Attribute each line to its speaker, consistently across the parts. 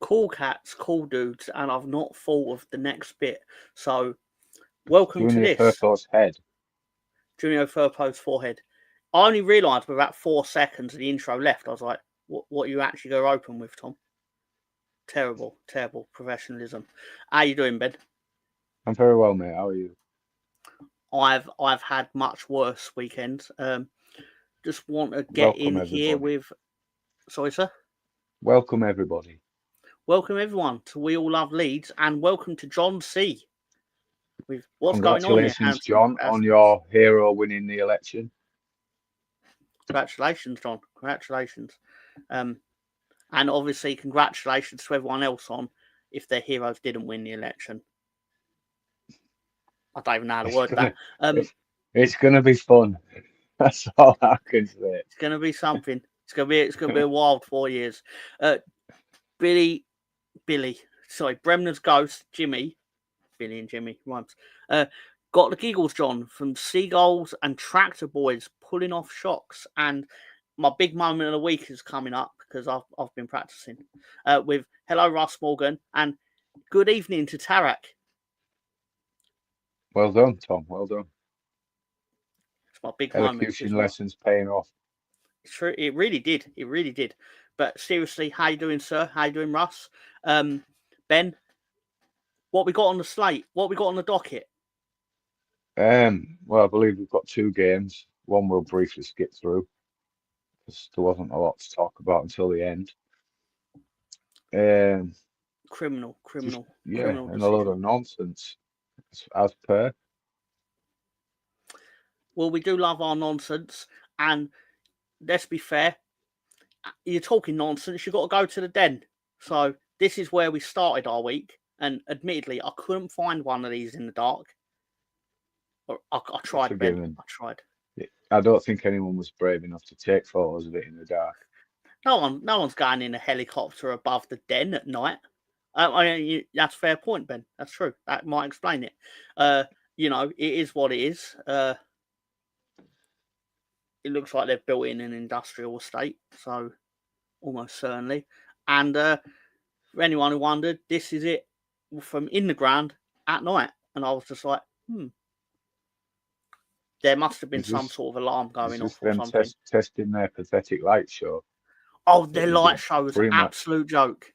Speaker 1: cool cats, cool dudes, and I've not thought of the next bit. So, welcome to
Speaker 2: Junior
Speaker 1: this.
Speaker 2: Firpo's head.
Speaker 1: Junior Firpo's forehead. I only realised with about 4 seconds of the intro left, I was like, what you actually go open with, Tom? Terrible professionalism. How you doing, Ben?
Speaker 2: I'm very well, mate. How are you?
Speaker 1: I've had much worse weekends. Just want to get
Speaker 2: Welcome,
Speaker 1: in here
Speaker 2: everybody.
Speaker 1: with... Sorry, sir?
Speaker 2: Welcome, everybody.
Speaker 1: Welcome, everyone, to We All Love Leeds, and welcome to John C. With what's going on here,
Speaker 2: Congratulations, John, on your hero winning the election.
Speaker 1: Congratulations, John. Congratulations. And obviously, congratulations to everyone else on if their heroes didn't win the election. I don't even know how to word that.
Speaker 2: It's gonna be fun. That's all I can say.
Speaker 1: It's gonna be something. It's gonna be a wild 4 years. Billy, sorry, Bremner's ghost, Jimmy, Billy and Jimmy rhymes. Got the giggles, John, from Seagulls and Tractor Boys pulling off shocks. And my big moment of the week is coming up because I've been practicing with hello Russ Morgan and good evening to Tarak.
Speaker 2: Well done, Tom. Well done.
Speaker 1: It's my big
Speaker 2: Elocution
Speaker 1: moment.
Speaker 2: lessons paying off.
Speaker 1: It's true. It really did. It really did. But seriously, how you doing, sir? How you doing, Russ? Ben, what we got on the slate? What we got on the docket?
Speaker 2: Well, I believe we've got 2 games. One we'll briefly skip through because there wasn't a lot to talk about until the end.
Speaker 1: Criminal.
Speaker 2: Yeah, and a load of nonsense, as per.
Speaker 1: Well, we do love our nonsense, and let's be fair. You're talking nonsense. You've got to go to the den. So this is where we started our week, and admittedly, I couldn't find one of these in the dark. I tried, Ben. I tried.
Speaker 2: I don't think anyone was brave enough to take photos of it in the dark.
Speaker 1: No one's going in a helicopter above the den at night. That's a fair point, Ben. That's true. That might explain it. It is what it is. It looks like they've built in an industrial estate, so almost certainly. And for anyone who wondered, this is it from in the ground at night. And I was just like, there must have been some sort of alarm going off or something.
Speaker 2: Testing their pathetic light show.
Speaker 1: Oh, their light show was an absolute joke.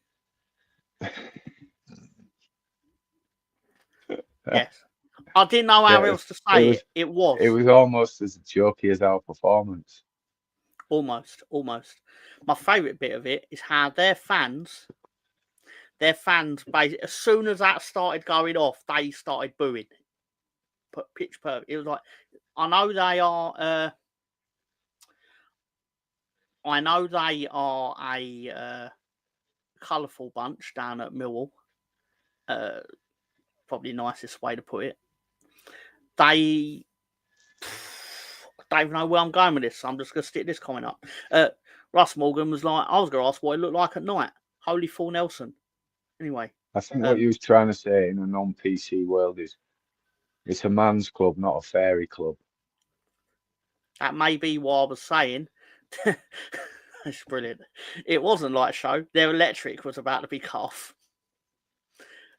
Speaker 1: Yes. I didn't know how else to say it. It was.
Speaker 2: It was almost as jokey as our performance.
Speaker 1: Almost. My favourite bit of it is how their fans, basically, as soon as that started going off, they started booing. Pitch perfect. It was like, I know they are a colourful bunch down at Millwall. Probably the nicest way to put it. I don't even know where I'm going with this, so I'm just going to stick this comment up. Russ Morgan was like, I was going to ask what it looked like at night. Holy Full Nelson. Anyway.
Speaker 2: I think what you was trying to say in a non-PC world is it's a man's club, not a fairy club.
Speaker 1: That may be what I was saying. It's brilliant. It wasn't like a show. Their electric was about to be cut off.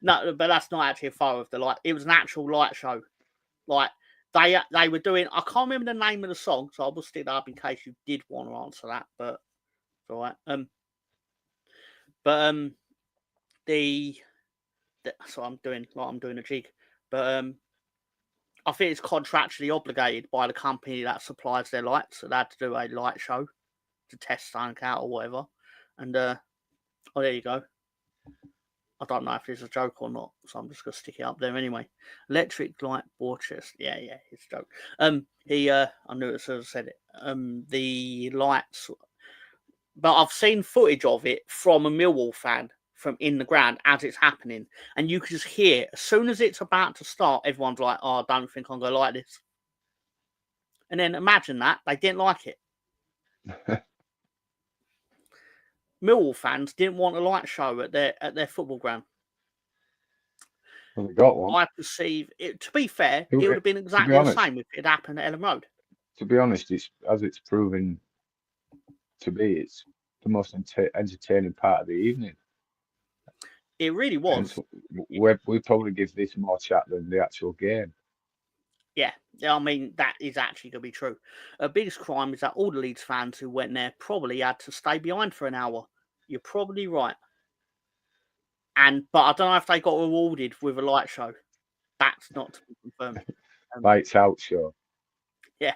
Speaker 1: No, but that's not actually a photo of the light. It was an actual light show. Like, they were doing... I can't remember the name of the song, so I will stick that up in case you did want to answer that, but it's all right. So I'm doing a jig. But I think it's contractually obligated by the company that supplies their lights. So they had to do a light show to test something out or whatever. And, there you go. I don't know if it's a joke or not, so I'm just going to stick it up there anyway. Electric light Borchester. Yeah, it's a joke. I knew it as soon as I said it. The lights... But I've seen footage of it from a Millwall fan from in the ground as it's happening. And you can just hear, as soon as it's about to start, everyone's like, oh, I don't think I'm going to like this. And then imagine that. They didn't like it. Millwall fans didn't want a light show at their football ground.
Speaker 2: Well, they got one.
Speaker 1: I perceive it. To be fair, it would have been exactly the same if it happened at Ellen Road.
Speaker 2: To be honest, it's proven to be. It's the most entertaining part of the evening.
Speaker 1: It really was.
Speaker 2: We probably give this more chat than the actual game.
Speaker 1: Yeah, I mean, that is actually going to be true. The biggest crime is that all the Leeds fans who went there probably had to stay behind for an hour. You're probably right. But I don't know if they got rewarded with a light show. That's not to be confirmed.
Speaker 2: Lights out show.
Speaker 1: Yeah.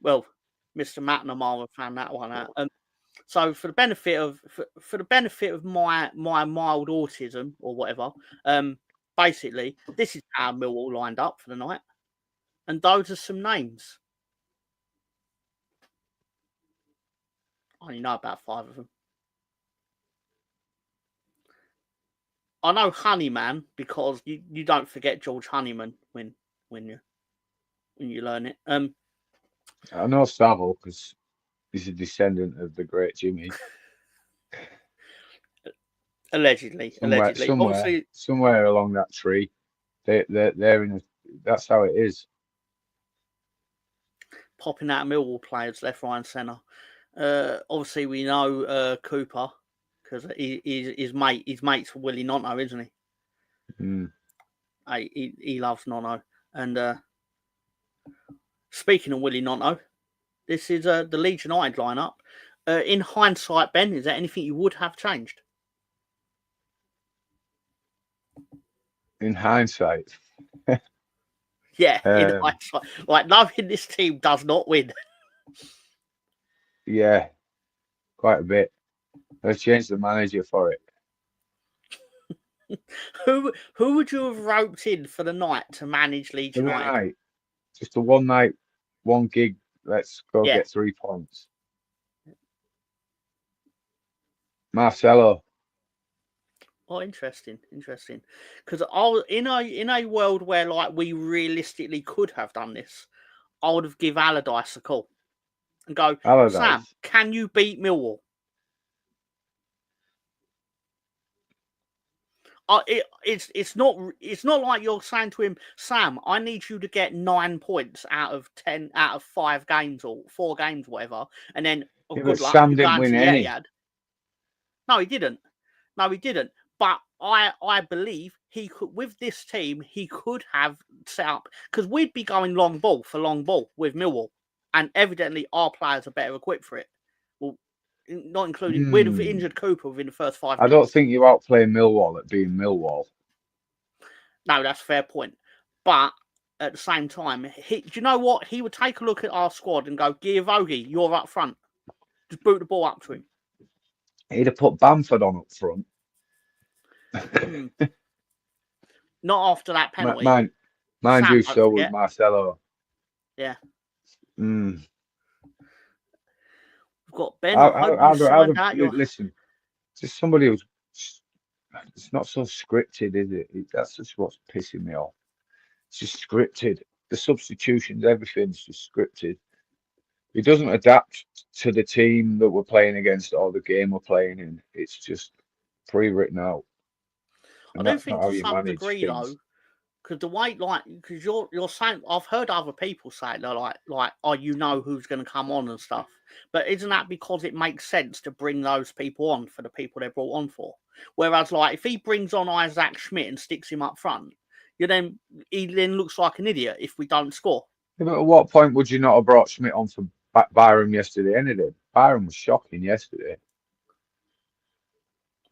Speaker 1: Well, Mr. McNamara found that one out. So for the benefit of my mild autism or whatever, basically this is how Millwall lined up for the night, and those are some names. I only know about 5 of them. I know Honeyman because you don't forget George Honeyman when you learn it.
Speaker 2: I know Savile because he's a descendant of the great Jimmy.
Speaker 1: Allegedly. Obviously,
Speaker 2: somewhere along that tree, they're in a. That's how it is.
Speaker 1: Popping out Millwall players left, right, and centre. Obviously, we know Cooper because he's mates with Willie Nonto, isn't he?
Speaker 2: Mm.
Speaker 1: He loves Nonto. And speaking of Willie Nonto, this is the Leeds United lineup. In hindsight, Ben, is there anything you would have changed?
Speaker 2: In hindsight.
Speaker 1: Yeah, in hindsight. Like, knowing this team does not win.
Speaker 2: Yeah, quite a bit. Let's change the manager for it.
Speaker 1: Who would you have roped in for the night to manage Leeds United?
Speaker 2: Night. Just a one night, one gig. Let's go get 3 points. Marcelo.
Speaker 1: Oh, interesting. Because in a world where like we realistically could have done this, I would have give Allardyce a call and go, Sam, can you beat Millwall? It's not like you're saying to him, Sam, I need you to get 9 points out of 5 games or 4 games, whatever, and then good luck.
Speaker 2: Sam didn't win any.
Speaker 1: No, he didn't. But I believe he could, with this team, he could have set up, because we'd be going long ball with Millwall, and evidently our players are better equipped for it. Well, not including we'd have injured Cooper within the first 5 minutes.
Speaker 2: I don't think you outplay Millwall at being Millwall.
Speaker 1: No, that's a fair point. But at the same time, do you know what? He would take a look at our squad and go, Giavogi, you're up front. Just boot the ball up to him.
Speaker 2: He'd have put Bamford on up front.
Speaker 1: Not after that penalty.
Speaker 2: Mind you, so was Marcelo.
Speaker 1: Yeah.
Speaker 2: We've
Speaker 1: got Ben.
Speaker 2: Listen, just somebody who's. It's not so scripted, is it? That's just what's pissing me off. It's just scripted. The substitutions, everything's just scripted. It doesn't adapt to the team that we're playing against or the game we're playing in. It's just pre-written out.
Speaker 1: And I don't think to some degree though, because the way because you're saying, I've heard other people say they're like, oh, you know who's going to come on and stuff. But isn't that because it makes sense to bring those people on for the people they're brought on for? Whereas, like, if he brings on Isaac Schmidt and sticks him up front, he then looks like an idiot if we don't score.
Speaker 2: Yeah, but at what point would you not have brought Schmidt on for Byram yesterday? Byram was shocking yesterday.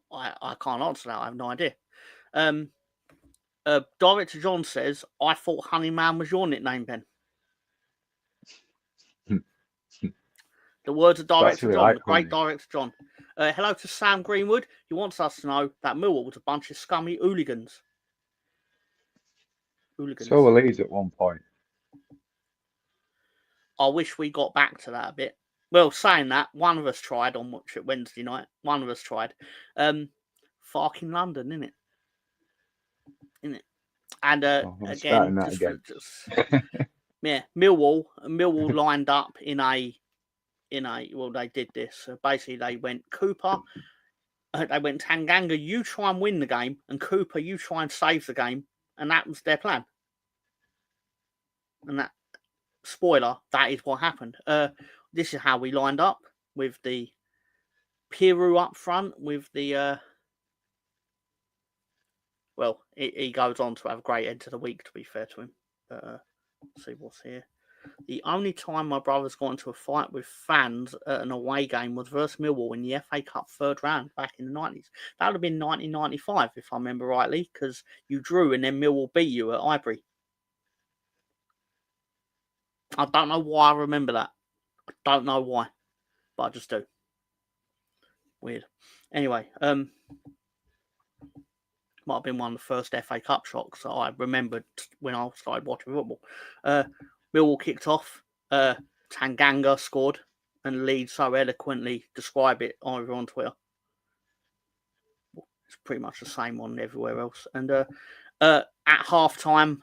Speaker 1: I can't answer that. I have no idea. Director John says, I thought Honeyman was your nickname, Ben. The words of Director John, the great Director John. Hello to Sam Greenwood. He wants us to know that Millwall was a bunch of scummy hooligans.
Speaker 2: So were Leeds at one point.
Speaker 1: I wish we got back to that a bit. Well, saying that, one of us tried on Wednesday night. One of us tried. Fucking London, innit? And again, yeah, Millwall lined up in a well, they did this. So basically, they went Cooper, they went Tanganga, you try and win the game, and Cooper, you try and save the game, and that was their plan. And that, spoiler, that is what happened. This is how we lined up with the Piru up front, with the Well, he goes on to have a great end to the week, to be fair to him. Let's see what's here. The only time my brother's got into a fight with fans at an away game was versus Millwall in the FA Cup third round back in the 90s. That would have been 1995, if I remember rightly, because you drew and then Millwall beat you at Highbury. I don't know why I remember that. I don't know why, but I just do. Weird. Anyway, might have been one of the first FA Cup shocks that I remembered when I started watching football. Millwall kicked off. Tanganga scored, and Leeds so eloquently describe it over on Twitter. It's pretty much the same on everywhere else. And at half time,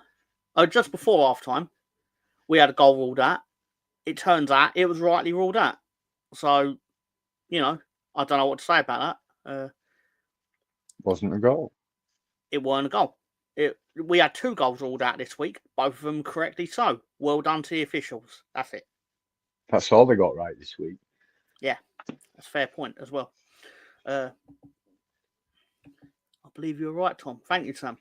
Speaker 1: just before half time, we had a goal ruled out. It turns out it was rightly ruled out. So, I don't know what to say about that.
Speaker 2: Wasn't a goal.
Speaker 1: It weren't a goal. We had 2 goals ruled out this week, both of them correctly so. Well done to the officials. That's it.
Speaker 2: That's all they got right this week.
Speaker 1: Yeah, that's a fair point as well. I believe you're right, Tom. Thank you, Sam.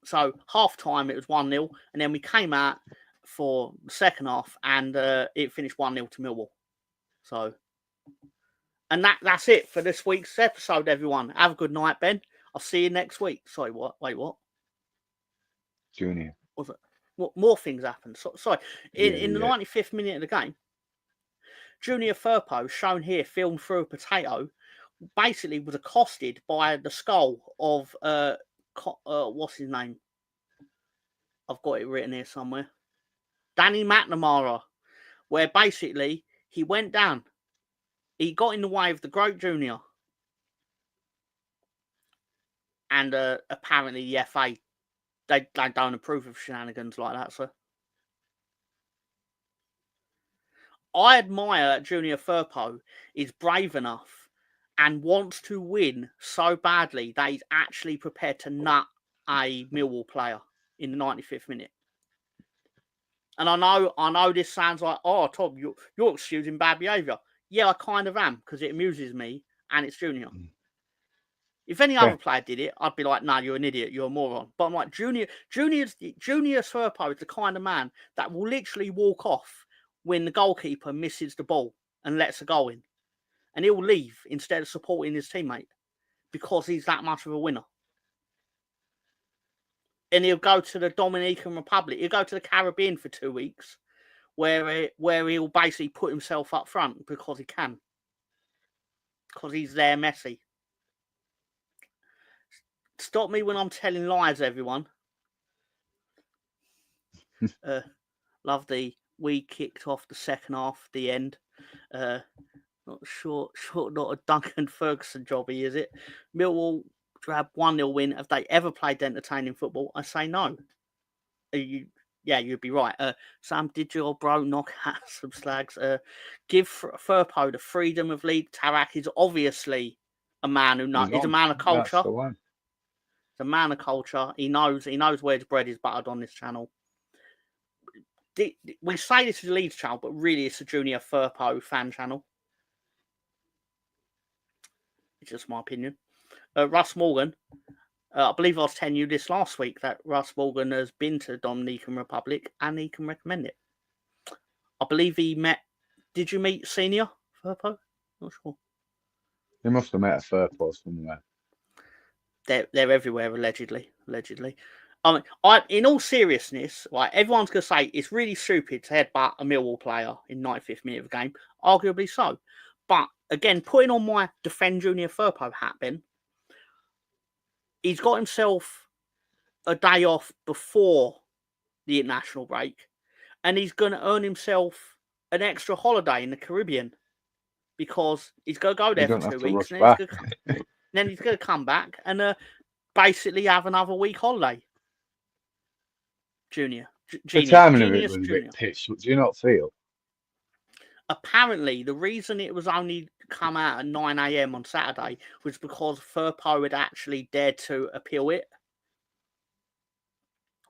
Speaker 1: So, half-time, it was 1-0, and then we came out for the second half, and it finished 1-0 to Millwall. So, and that's it for this week's episode, everyone. Have a good night, Ben. I'll see you next week. Sorry, what? Wait, what?
Speaker 2: Junior.
Speaker 1: Was it? What more things happened? Sorry. In the 95th minute of the game, Junior Firpo, shown here, filmed through a potato, basically was accosted by the skull of what's his name? I've got it written here somewhere. Danny McNamara, where basically he went down. He got in the way of the great Junior. And apparently the FA, they don't approve of shenanigans like that, sir. I admire Junior Firpo is brave enough and wants to win so badly that he's actually prepared to nut a Millwall player in the 95th minute. And I know this sounds like, oh, Tom, you're excusing bad behaviour. Yeah, I kind of am, because it amuses me, and it's Junior. If any other player did it, I'd be like, nah, you're an idiot, you're a moron. But I'm like, Junior Firpo is the kind of man that will literally walk off when the goalkeeper misses the ball and lets a goal in. And he'll leave instead of supporting his teammate because he's that much of a winner. And he'll go to the Dominican Republic. He'll go to the Caribbean for 2 weeks where he'll basically put himself up front because he can. Because he's there messy. Stop me when I'm telling lies, everyone. We kicked off the second half, the end. Not short, not a Duncan Ferguson jobby, is it? Millwall grab 1-0 win. Have they ever played entertaining football? I say no. You'd be right. Sam, did your bro knock out some slags? Give Firpo the freedom of lead. Tarak is obviously a man who knows. He's a man of culture.
Speaker 2: That's the one.
Speaker 1: He's a man of culture. He knows where his bread is buttered on this channel. We say this is a Leeds channel, but really it's a Junior Firpo fan channel. It's just my opinion. Russ Morgan, I believe I was telling you this last week that Russ Morgan has been to Dominican Republic and he can recommend it. I believe he met. Did you meet Senior Firpo? Not sure.
Speaker 2: He must have met a Firpo somewhere.
Speaker 1: They're everywhere, allegedly. I mean, in all seriousness, right, everyone's going to say it's really stupid to headbutt a Millwall player in 95th minute of a game. Arguably so. But, again, putting on my defend Junior Firpo hat, Ben, he's got himself a day off before the international break, and he's going to earn himself an extra holiday in the Caribbean because he's going to go there for 2 weeks, and then he's going to come back and basically have another week holiday. Junior.
Speaker 2: The timing of it was a bit pitched. Do you not feel?
Speaker 1: Apparently, the reason it was only come out at 9 a.m. on Saturday was because Firpo had actually dared to appeal it.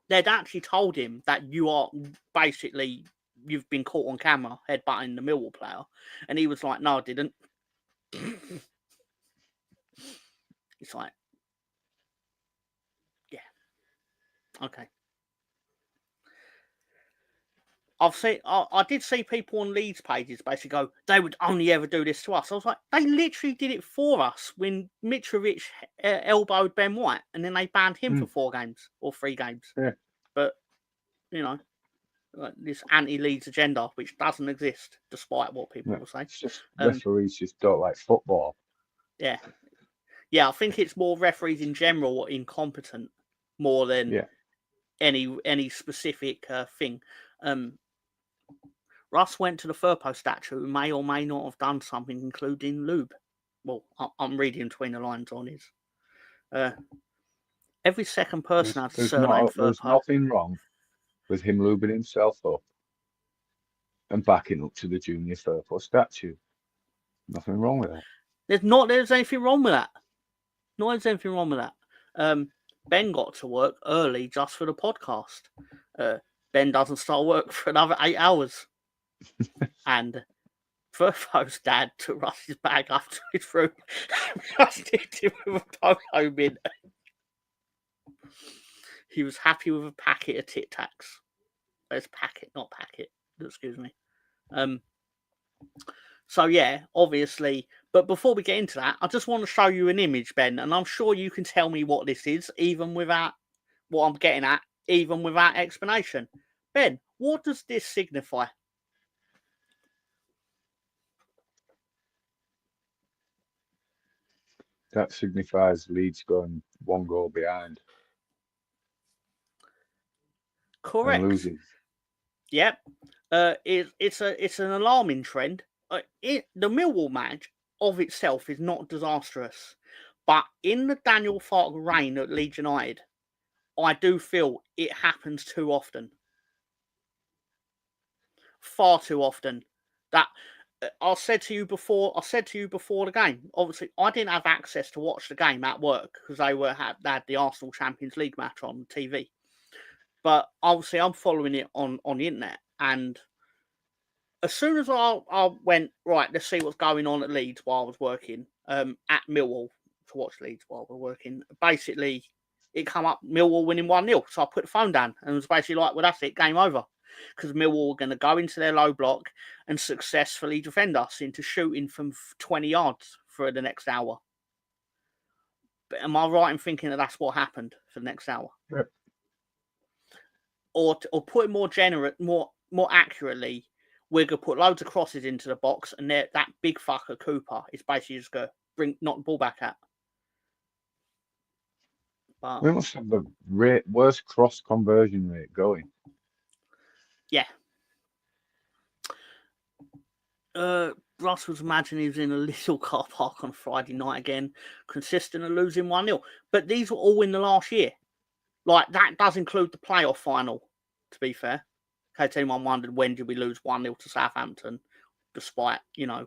Speaker 1: They'd actually told him that you've been caught on camera headbutting the Millwall player. And he was like, no, I didn't. It's like, Okay. I did see people on Leeds pages basically go, they would only ever do this to us. I was like, they literally did it for us when Mitrovic elbowed Ben White, and then they banned him for 4 games or 3 games.
Speaker 2: Yeah.
Speaker 1: But, you know, like this anti-Leeds agenda, which doesn't exist, despite what people will say.
Speaker 2: It's just referees just don't like football.
Speaker 1: Yeah. Yeah, I think it's more referees in general are incompetent more than any specific thing. Russ went to the Firpo statue and may or may not have done something, including lube. Well, I'm reading between the lines on his. Every second person has a surname Firpo.
Speaker 2: There's nothing wrong with him lubing himself up and backing up to the junior Firpo statue. Nothing wrong with that.
Speaker 1: There's anything wrong with that. There's anything wrong with that. Ben got to work early just for the podcast. Ben doesn't start work for another 8 hours. And Firpo's dad took Russ's bag up to his room and trusted him with a polo bin. He was happy with a packet of Tic Tacs. It's packet, not packet. Excuse me. So yeah, obviously. But before we get into that, I just want to show you an image, Ben, and I'm sure you can tell me what this is, even without what I'm getting at, even without explanation. Ben, what does this signify?
Speaker 2: That signifies Leeds going 1 goal behind.
Speaker 1: Correct.
Speaker 2: And losing.
Speaker 1: Yep. It's an alarming trend. The Millwall match of itself is not disastrous, but in the Daniel Farke reign at Leeds United, I do feel it happens too often. Far too often. That I said to you before the game. Obviously, I didn't have access to watch the game at work because they had the Arsenal Champions League match on TV. But obviously, I'm following it on the internet, and as soon as I went, right, let's see what's going on at Leeds while I was working at Millwall to watch Leeds while we were working. Basically, it come up Millwall winning 1-0. So I put the phone down and it was basically like, well, that's it, game over. Because Millwall were going to go into their low block and successfully defend us into shooting from 20 yards for the next hour. But am I right in thinking that that's what happened for the next hour?
Speaker 2: Yep.
Speaker 1: Or put it more accurately, we're going to put loads of crosses into the box, and that big fucker Cooper is basically just going to knock the ball back out. But
Speaker 2: we must have the worst cross conversion rate going.
Speaker 1: Yeah. Russ was imagining he was in a little car park on Friday night again, consistent of losing 1-0. But these were all in the last year. Like, that does include the playoff final, to be fair. In case anyone wondered, when did we lose 1-0 to Southampton, despite, that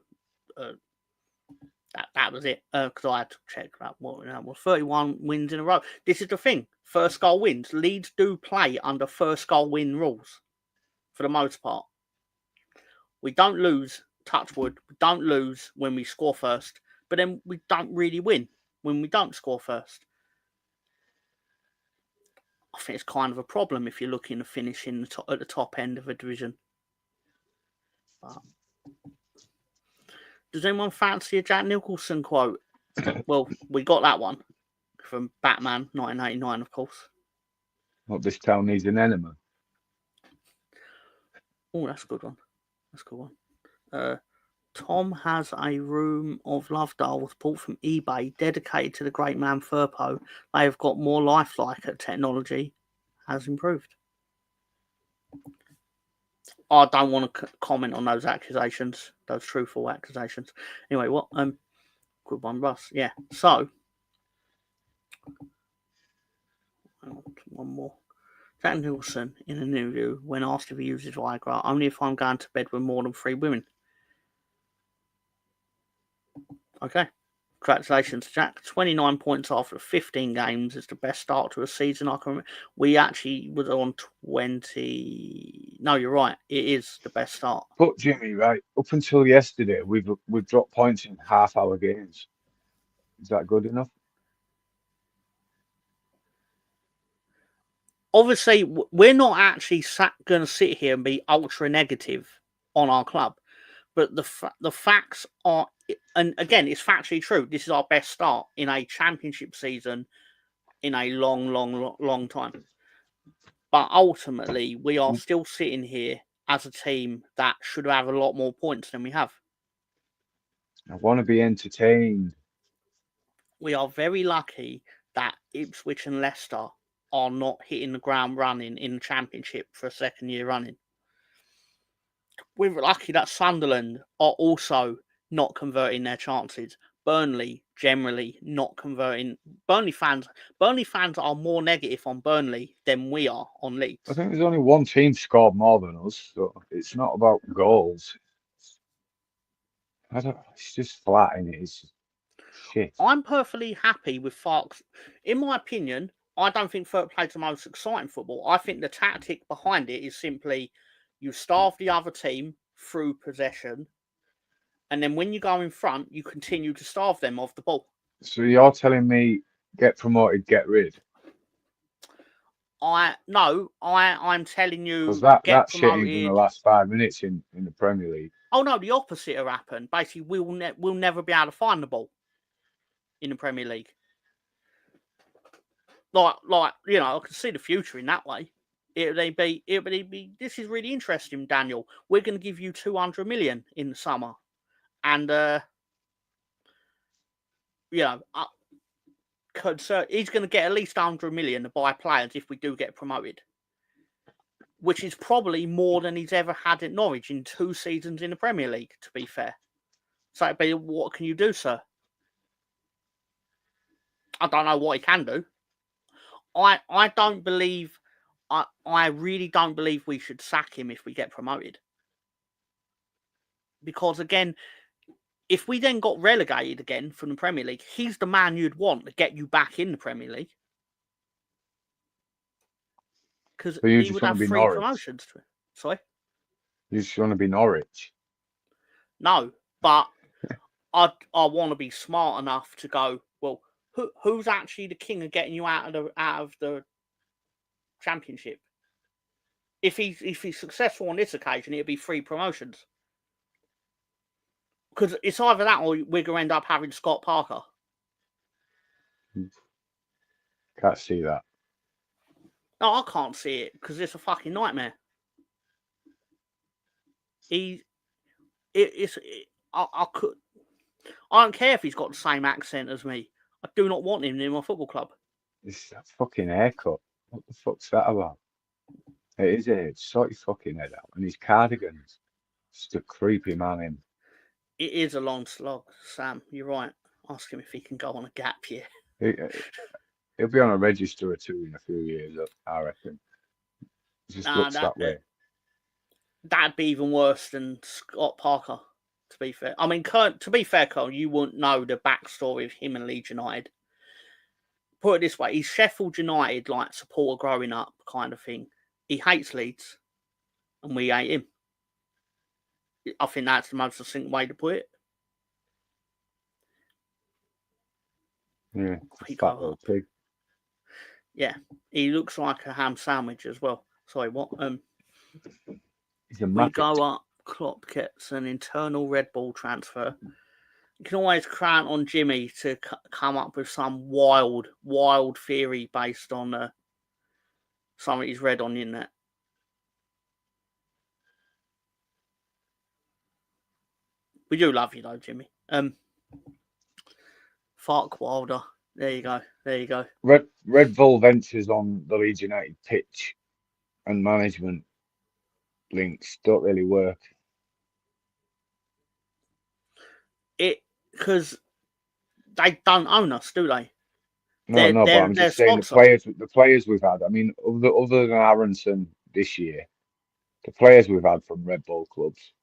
Speaker 1: was it. Because I had to check that. Well, 31 wins in a row. This is the thing. First goal wins. Leeds do play under first goal win rules, for the most part. We don't lose, touch wood, we don't lose when we score first, but then we don't really win when we don't score first. I think it's kind of a problem if you're looking to finish at the top end of a division. But does anyone fancy a Jack Nicholson quote? Well, we got that one from Batman 1989, of course.
Speaker 2: What, this town needs an enema?
Speaker 1: Oh, that's a good one. Tom has a room of love dolls bought from eBay dedicated to the great man Firpo. They have got more lifelike at technology has improved. I don't want to comment on those accusations, those truthful accusations. Anyway, what? Good one, Russ. Yeah. So, one more. Jack Nicholson, in an interview, when asked if he uses Viagra, only if I'm going to bed with more than 3 women. Okay. Congratulations, Jack. 29 points after 15 games is the best start to a season I can remember. We actually was on 20. No, you're right. It is the best start.
Speaker 2: But Jimmy, right, up until yesterday, we've dropped points in half our games. Is that good enough?
Speaker 1: obviously, we're not actually going to sit here and be ultra negative on our club, but the facts are, and again, it's factually true. This is our best start in a championship season in a long time. But ultimately, we are still sitting here as a team that should have a lot more points than we have.
Speaker 2: I want to be entertained.
Speaker 1: We are very lucky that Ipswich and Leicester are not hitting the ground running in the Championship for a second year running. We're lucky that Sunderland are also not converting their chances. Burnley generally not converting. Burnley fans are more negative on Burnley than we are on Leeds.
Speaker 2: I think there's only one team scored more than us, so it's not about goals. It's just flat in it. It's shit.
Speaker 1: I'm perfectly happy with Farke's. In my opinion, I don't think Farke plays the most exciting football. I think the tactic behind it is simply you starve the other team through possession, and then when you go in front, you continue to starve them of the ball.
Speaker 2: So you're telling me get promoted, get rid?
Speaker 1: I'm telling you,
Speaker 2: Because that
Speaker 1: get
Speaker 2: shit ain't
Speaker 1: promoted.
Speaker 2: gonna last 5 minutes in the Premier League.
Speaker 1: Oh no, the opposite will happen. Basically, we'll never be able to find the ball in the Premier League. Like I can see the future in that way. It'll be. This is really interesting, Daniel. We're going to give you 200 million in the summer, and he's going to get at least 100 million to buy players if we do get promoted, which is probably more than he's ever had at Norwich in 2 seasons in the Premier League. To be fair, so it'd be, what can you do, sir? I don't know what he can do. I don't believe. I really don't believe we should sack him if we get promoted. Because again, if we then got relegated again from the Premier League, he's the man you'd want to get you back in the Premier League. Because he would have 3 promotions. Sorry?
Speaker 2: You just want to be Norwich?
Speaker 1: No, but I want to be smart enough to go, well, who's actually the king of getting you out of the Championship? If he's successful on this occasion, it'll be 3 promotions. Because it's either that or we're going to end up having Scott Parker.
Speaker 2: Can't see that.
Speaker 1: No, I can't see it because it's a fucking nightmare. I don't care if he's got the same accent as me. I do not want him in my football club.
Speaker 2: It's that fucking haircut. What the fuck's that about? It is it. Sort your fucking head out. And his cardigans. Just a creepy man in.
Speaker 1: It is a long slog, Sam. You're right. Ask him if he can go on a gap year.
Speaker 2: He'll be on a register or 2 in a few years, I reckon. It just looks that way.
Speaker 1: That'd be even worse than Scott Parker, to be fair. I mean, to be fair, Carl, you wouldn't know the backstory of him and Leeds United. Put it this way, he's Sheffield United, like, supporter growing up kind of thing. He hates Leeds, and we hate him. I think that's the most succinct way to put it.
Speaker 2: Yeah, fat little pig.
Speaker 1: Yeah, he looks like a ham sandwich as well. Sorry, what?
Speaker 2: He's a
Speaker 1: we go up. Klopp gets an internal Red Bull transfer. You can always count on Jimmy to come up with some wild theory based on something he's read on the internet. We do love you though, Jimmy. Farke Wilder. There you go.
Speaker 2: Red Bull ventures on the Leeds United pitch and management links don't really work. Because
Speaker 1: they don't own us, do they?
Speaker 2: No, but I'm just saying the players we've had. I mean, other than Aronson this year, the players we've had from Red Bull clubs,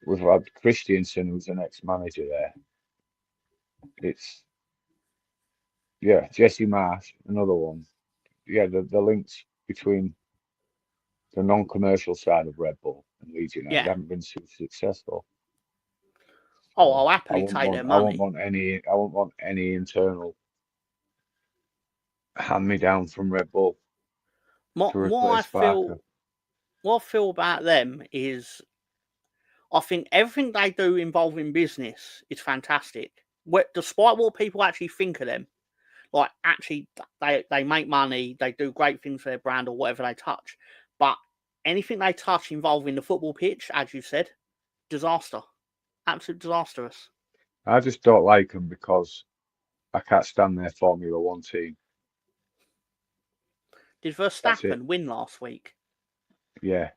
Speaker 2: we've had Christiansen, who's the next manager there. It's Jesse Marsh, another one. Yeah, the links between the non-commercial side of Red Bull and Leeds United haven't been so successful.
Speaker 1: Oh, I'll happily take their money.
Speaker 2: I won't want any internal hand me down from Red Bull.
Speaker 1: What
Speaker 2: to replace Barker.
Speaker 1: what I feel about them is I think everything they do involving business is fantastic. Despite what people actually think of them, like actually they make money, they do great things for their brand or whatever they touch. But anything they touch involving the football pitch, as you said, disaster, absolute disastrous.
Speaker 2: I just don't like them because I can't stand their Formula One team.
Speaker 1: Did
Speaker 2: That's it.
Speaker 1: Verstappen win last week?
Speaker 2: Yeah.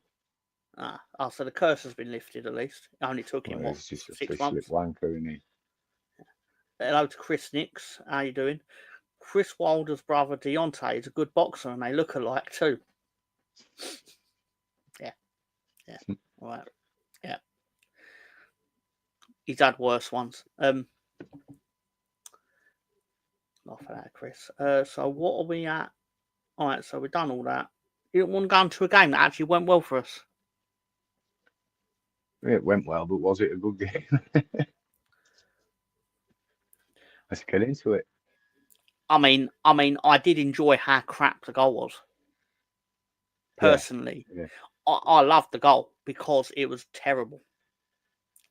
Speaker 1: So the curse has been lifted at least. It only took him,
Speaker 2: Well,
Speaker 1: what,
Speaker 2: he's just a
Speaker 1: 6
Speaker 2: fish-lip
Speaker 1: months?
Speaker 2: wanker, isn't he?
Speaker 1: Hello to Chris Nix. How you doing? Chris Wilder's brother Deontay is a good boxer and they look alike too. Yeah. All right. Yeah. He's had worse ones. Not for that, Chris. So what are we at? All right, so we've done all that. You didn't want to go into a game that actually went well for us.
Speaker 2: It went well, but was it a good game? Let's get into it.
Speaker 1: I mean, I did enjoy how crap the goal was. Personally,
Speaker 2: yeah.
Speaker 1: I loved the goal because it was terrible.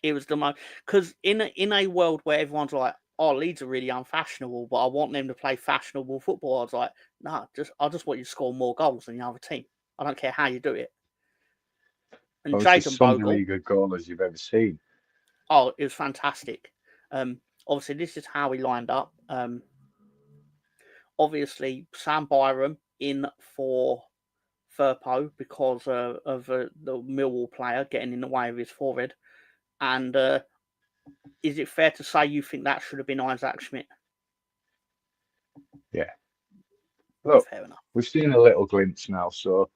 Speaker 1: It was the most, because in a world where everyone's like, "Oh, Leeds are really unfashionable," but I want them to play fashionable football. I was like, "No, I just want you to score more goals than the other team. I don't care how you do it." And
Speaker 2: It's the
Speaker 1: Jaden
Speaker 2: Sunday
Speaker 1: Bogle,
Speaker 2: League of goalers you've ever seen.
Speaker 1: oh, it was fantastic. Obviously, this is how we lined up. Obviously, Sam Byram in for Firpo because of the Millwall player getting in the way of his forehead. And is it fair to say you think that should have been Isaac Schmidt?
Speaker 2: Yeah. Look,
Speaker 1: fair enough.
Speaker 2: We've seen a little glimpse now, so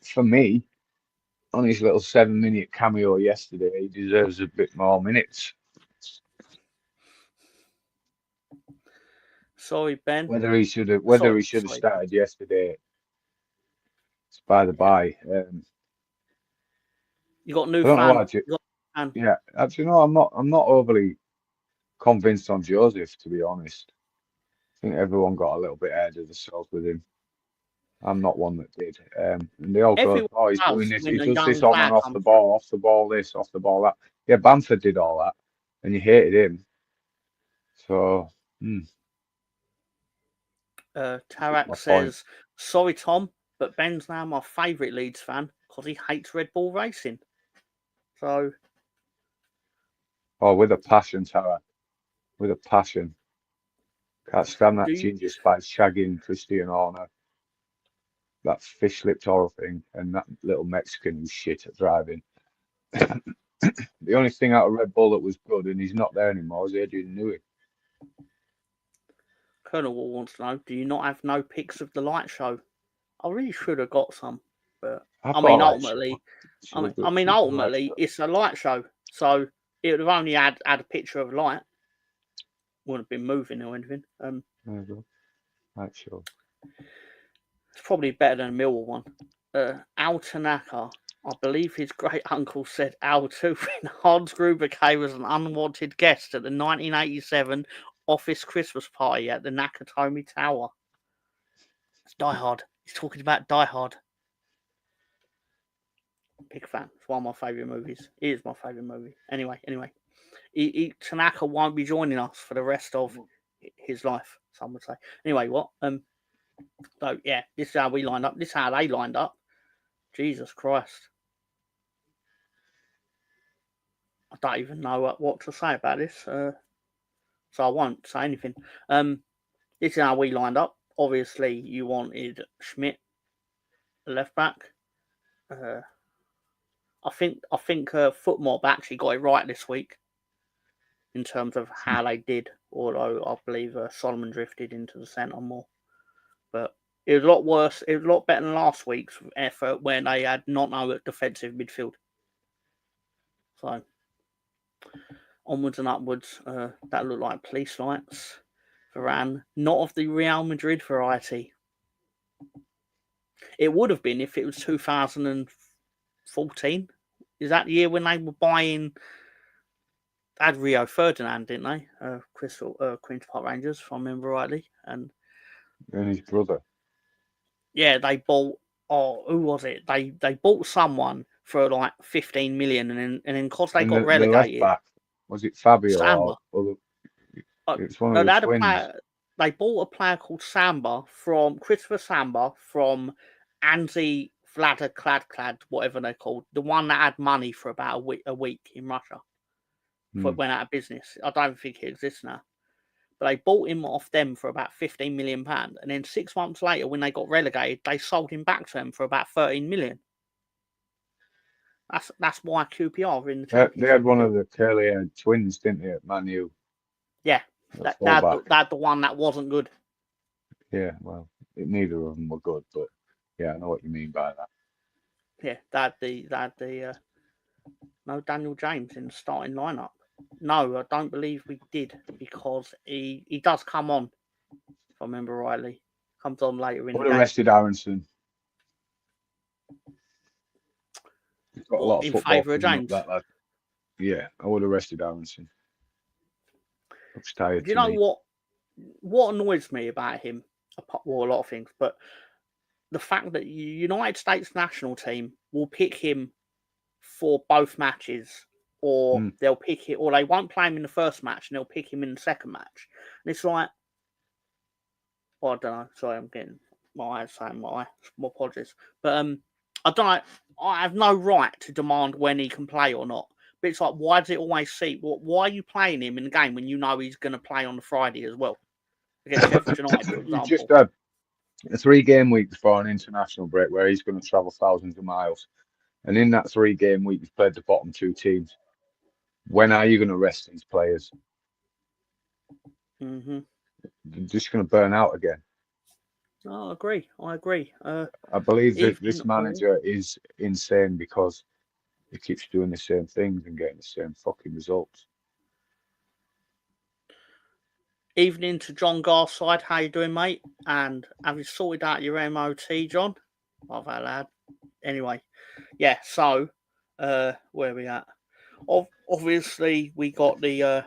Speaker 2: for me, on his little 7-minute cameo yesterday, he deserves a bit more minutes.
Speaker 1: Sorry, Ben.
Speaker 2: Whether he should have started yesterday, it's by the by.
Speaker 1: You got a new
Speaker 2: I don't know
Speaker 1: fan.
Speaker 2: actually. Yeah, actually, no, I'm not overly convinced on Joseph, to be honest. I think everyone got a little bit ahead of themselves with him. I'm not one that did. And they all go, "Oh, he's doing this. He does this on and off the ball this, off the ball that." Yeah, Bamford did all that, and you hated him. So,
Speaker 1: Tarak says, "Sorry, Tom, but Ben's now my favourite Leeds fan because he hates Red Bull Racing." So,
Speaker 2: with a passion, Tarak, with a passion. Can't stand that ginger spice shagging Christian Horner. That fish-lipped horror thing, and that little Mexican who's shit at driving. The only thing out of Red Bull that was good, and he's not there anymore, is Adrian Newey.
Speaker 1: Colonel Wall wants to know, do you not have no pics of the light show? I really should have got some, but ultimately, it's a light show, so it would have only had a picture of light. Wouldn't have been moving or anything.
Speaker 2: There you go. Light show.
Speaker 1: It's probably better than a Millwall one. Al Tanaka, I believe his great uncle said Al too when Hans Gruber was an unwanted guest at the 1987 office Christmas party at the Nakatomi Tower. It's Die Hard. He's talking about Die Hard. Big fan. It's one of my favourite movies. It is my favourite movie. Anyway. Tanaka won't be joining us for the rest of his life, some would say. Anyway, what? So, yeah, this is how we lined up. This is how they lined up. Jesus Christ. I don't even know what to say about this. So I won't say anything. This is how we lined up. Obviously, you wanted Schmidt, left back. I think Footmob actually got it right this week in terms of how they did. Although I believe Solomon drifted into the centre more, but it was a lot worse. It was a lot better than last week's effort when they had not no defensive midfield. So onwards and upwards, that looked like police lights. Varane, not of the Real Madrid variety. It would have been if it was 2014. Is that the year when they were buying? They had Rio Ferdinand, didn't they? Queen's Park Rangers, if I remember rightly, and
Speaker 2: his brother.
Speaker 1: Yeah, they bought. Oh, who was it? They bought someone for like 15 million, and then because they
Speaker 2: And
Speaker 1: got
Speaker 2: the left
Speaker 1: relegated,
Speaker 2: back, was it Fabio
Speaker 1: Samba.
Speaker 2: or it was one of
Speaker 1: No,
Speaker 2: the
Speaker 1: they had a
Speaker 2: twins.
Speaker 1: player. They bought a player called Christopher Samba from Anzi Vlada Clad, whatever they're called, the one that had money for about a week in Russia before it went out of business. I don't think it exists now. But they bought him off them for about £15 million, and then 6 months later, when they got relegated, they sold him back to them for about 13 million. That's why QPR are in the
Speaker 2: They
Speaker 1: Championship.
Speaker 2: had one of the curly-haired twins, didn't they, at Man U?
Speaker 1: Yeah,
Speaker 2: At
Speaker 1: that the one that wasn't good.
Speaker 2: Yeah, well, neither of them were good, but yeah, I know what you mean by that.
Speaker 1: Yeah, that no Daniel James in the starting lineup. No, I don't believe we did, because he does come on, if I remember rightly. Comes on later in
Speaker 2: I
Speaker 1: the
Speaker 2: would have
Speaker 1: game.
Speaker 2: rested Aronson. He's got a
Speaker 1: What,
Speaker 2: lot of
Speaker 1: in
Speaker 2: football
Speaker 1: favour of
Speaker 2: coming up,
Speaker 1: James?
Speaker 2: that lad. Yeah, I would have rested Aronson. Looks tired
Speaker 1: Do you
Speaker 2: to
Speaker 1: know
Speaker 2: me.
Speaker 1: what annoys me about him? Well, a lot of things, but the fact that the United States national team will pick him for both matches, or they'll pick it, or they won't play him in the first match and they'll pick him in the second match. And it's like, well, I don't know. Sorry, I'm getting my eyes saying my apologies. But I don't know. I have no right to demand when he can play or not. But it's like, why does it always see? Why are you playing him in the game when you know he's going to play on the Friday as well against Sheffield United, for
Speaker 2: You
Speaker 1: example?
Speaker 2: just had a 3-game week before an international break where he's going to travel thousands of miles. And in that 3-game week, you've played the bottom 2 teams. When are you going to rest these players?
Speaker 1: Mm-hmm.
Speaker 2: They're just going to burn out again.
Speaker 1: No, I agree.
Speaker 2: I believe that
Speaker 1: Even
Speaker 2: this manager is insane because he keeps doing the same things and getting the same fucking results.
Speaker 1: Evening to John Garside. How you doing, mate? And have you sorted out your MOT, John? Love that lad. Anyway, yeah. So, where are we at? Obviously, we got the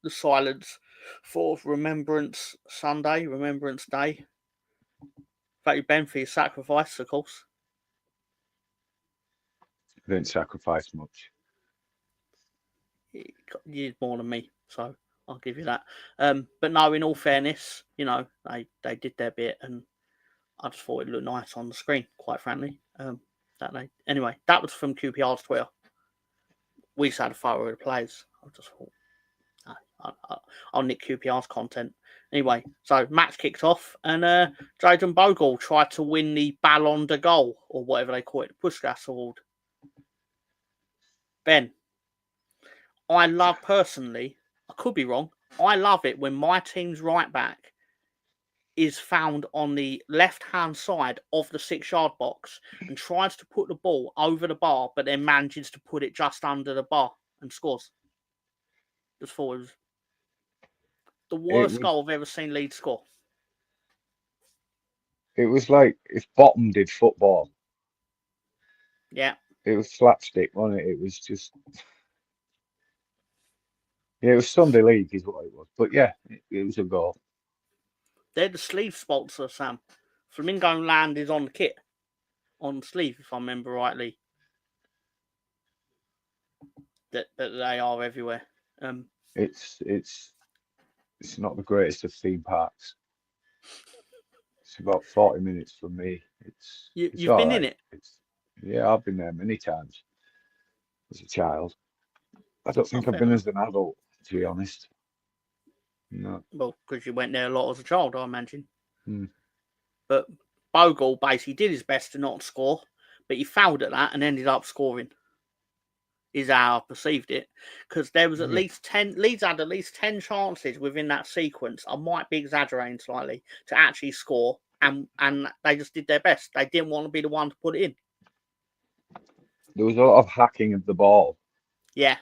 Speaker 1: silence for Remembrance Sunday, Remembrance Day. Thank you, Ben, for your sacrifice, of course.
Speaker 2: I didn't sacrifice much.
Speaker 1: You did more than me, so I'll give you that. But no, in all fairness, they did their bit, and I just thought it looked nice on the screen, quite frankly. Anyway, that was from QPR's Twitter. We just had a photo of the players. I just thought, I'll nick QPR's content. Anyway, so match kicked off, and Jadon Bogle tried to win the Ballon d'Or, or whatever they call it, the Puskas Award. Ben, I love personally, I could be wrong, I love it when my team's right back is found on the left-hand side of the 6-yard box and tries to put the ball over the bar, but then manages to put it just under the bar and scores. Just thought it was the worst goal I've ever seen Leeds score.
Speaker 2: It was like if Bottom did football.
Speaker 1: Yeah.
Speaker 2: It was slapstick, wasn't it? It was just... Yeah, it was Sunday League is what it was. But yeah, it was a goal.
Speaker 1: They're the sleeve sponsor, Sam. Flamingo Land is on the kit. On the sleeve, if I remember rightly. That they are everywhere.
Speaker 2: It's not the greatest of theme parks. It's about 40 minutes from me. It's
Speaker 1: You've
Speaker 2: all
Speaker 1: been
Speaker 2: right.
Speaker 1: in it?
Speaker 2: Yeah, I've been there many times as a child. I don't think I've been as an adult, to be honest. No.
Speaker 1: Well, because you went there a lot as a child, I imagine.
Speaker 2: Hmm.
Speaker 1: But Bogle basically did his best to not score, but he fouled at that and ended up scoring. Is how I perceived it, because there was at least 10. Leeds had at least 10 chances within that sequence. I might be exaggerating slightly, to actually score, and they just did their best. They didn't want to be the one to put it in.
Speaker 2: There was a lot of hacking of the ball.
Speaker 1: Yeah.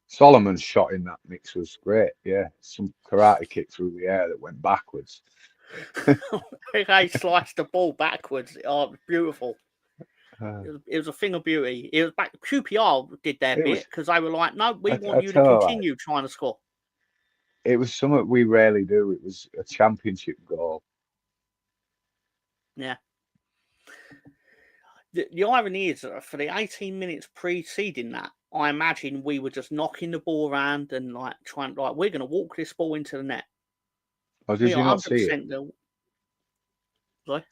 Speaker 2: Solomon's shot in that mix was great. Yeah, some karate kick through the air that went backwards.
Speaker 1: They sliced the ball backwards. Oh, beautiful. It was a thing of beauty. It was back. QPR did their bit because they were like, "No, we want you to continue trying to score."
Speaker 2: It was something we rarely do. It was a championship goal.
Speaker 1: Yeah. The irony is that for the 18 minutes preceding that, I imagine we were just knocking the ball around and like trying, like, we're going to walk this ball into the net.
Speaker 2: Or did you not see it?
Speaker 1: Sorry?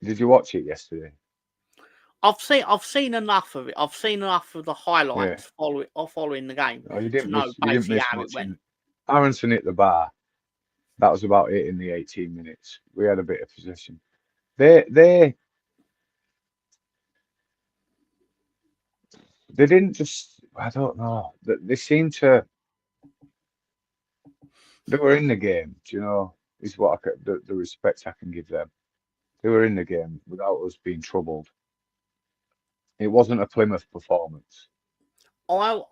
Speaker 2: Did you watch it yesterday?
Speaker 1: I've seen enough of it. I've seen enough of the highlights following the game
Speaker 2: to know basically how it went. Aronson hit the bar. That was about it in the 18 minutes. We had a bit of possession. They didn't just, I don't know. They seemed to, they were in the game, do you know, is what the respect I can give them. They were in the game without us being troubled. It wasn't a Plymouth performance.
Speaker 1: I'm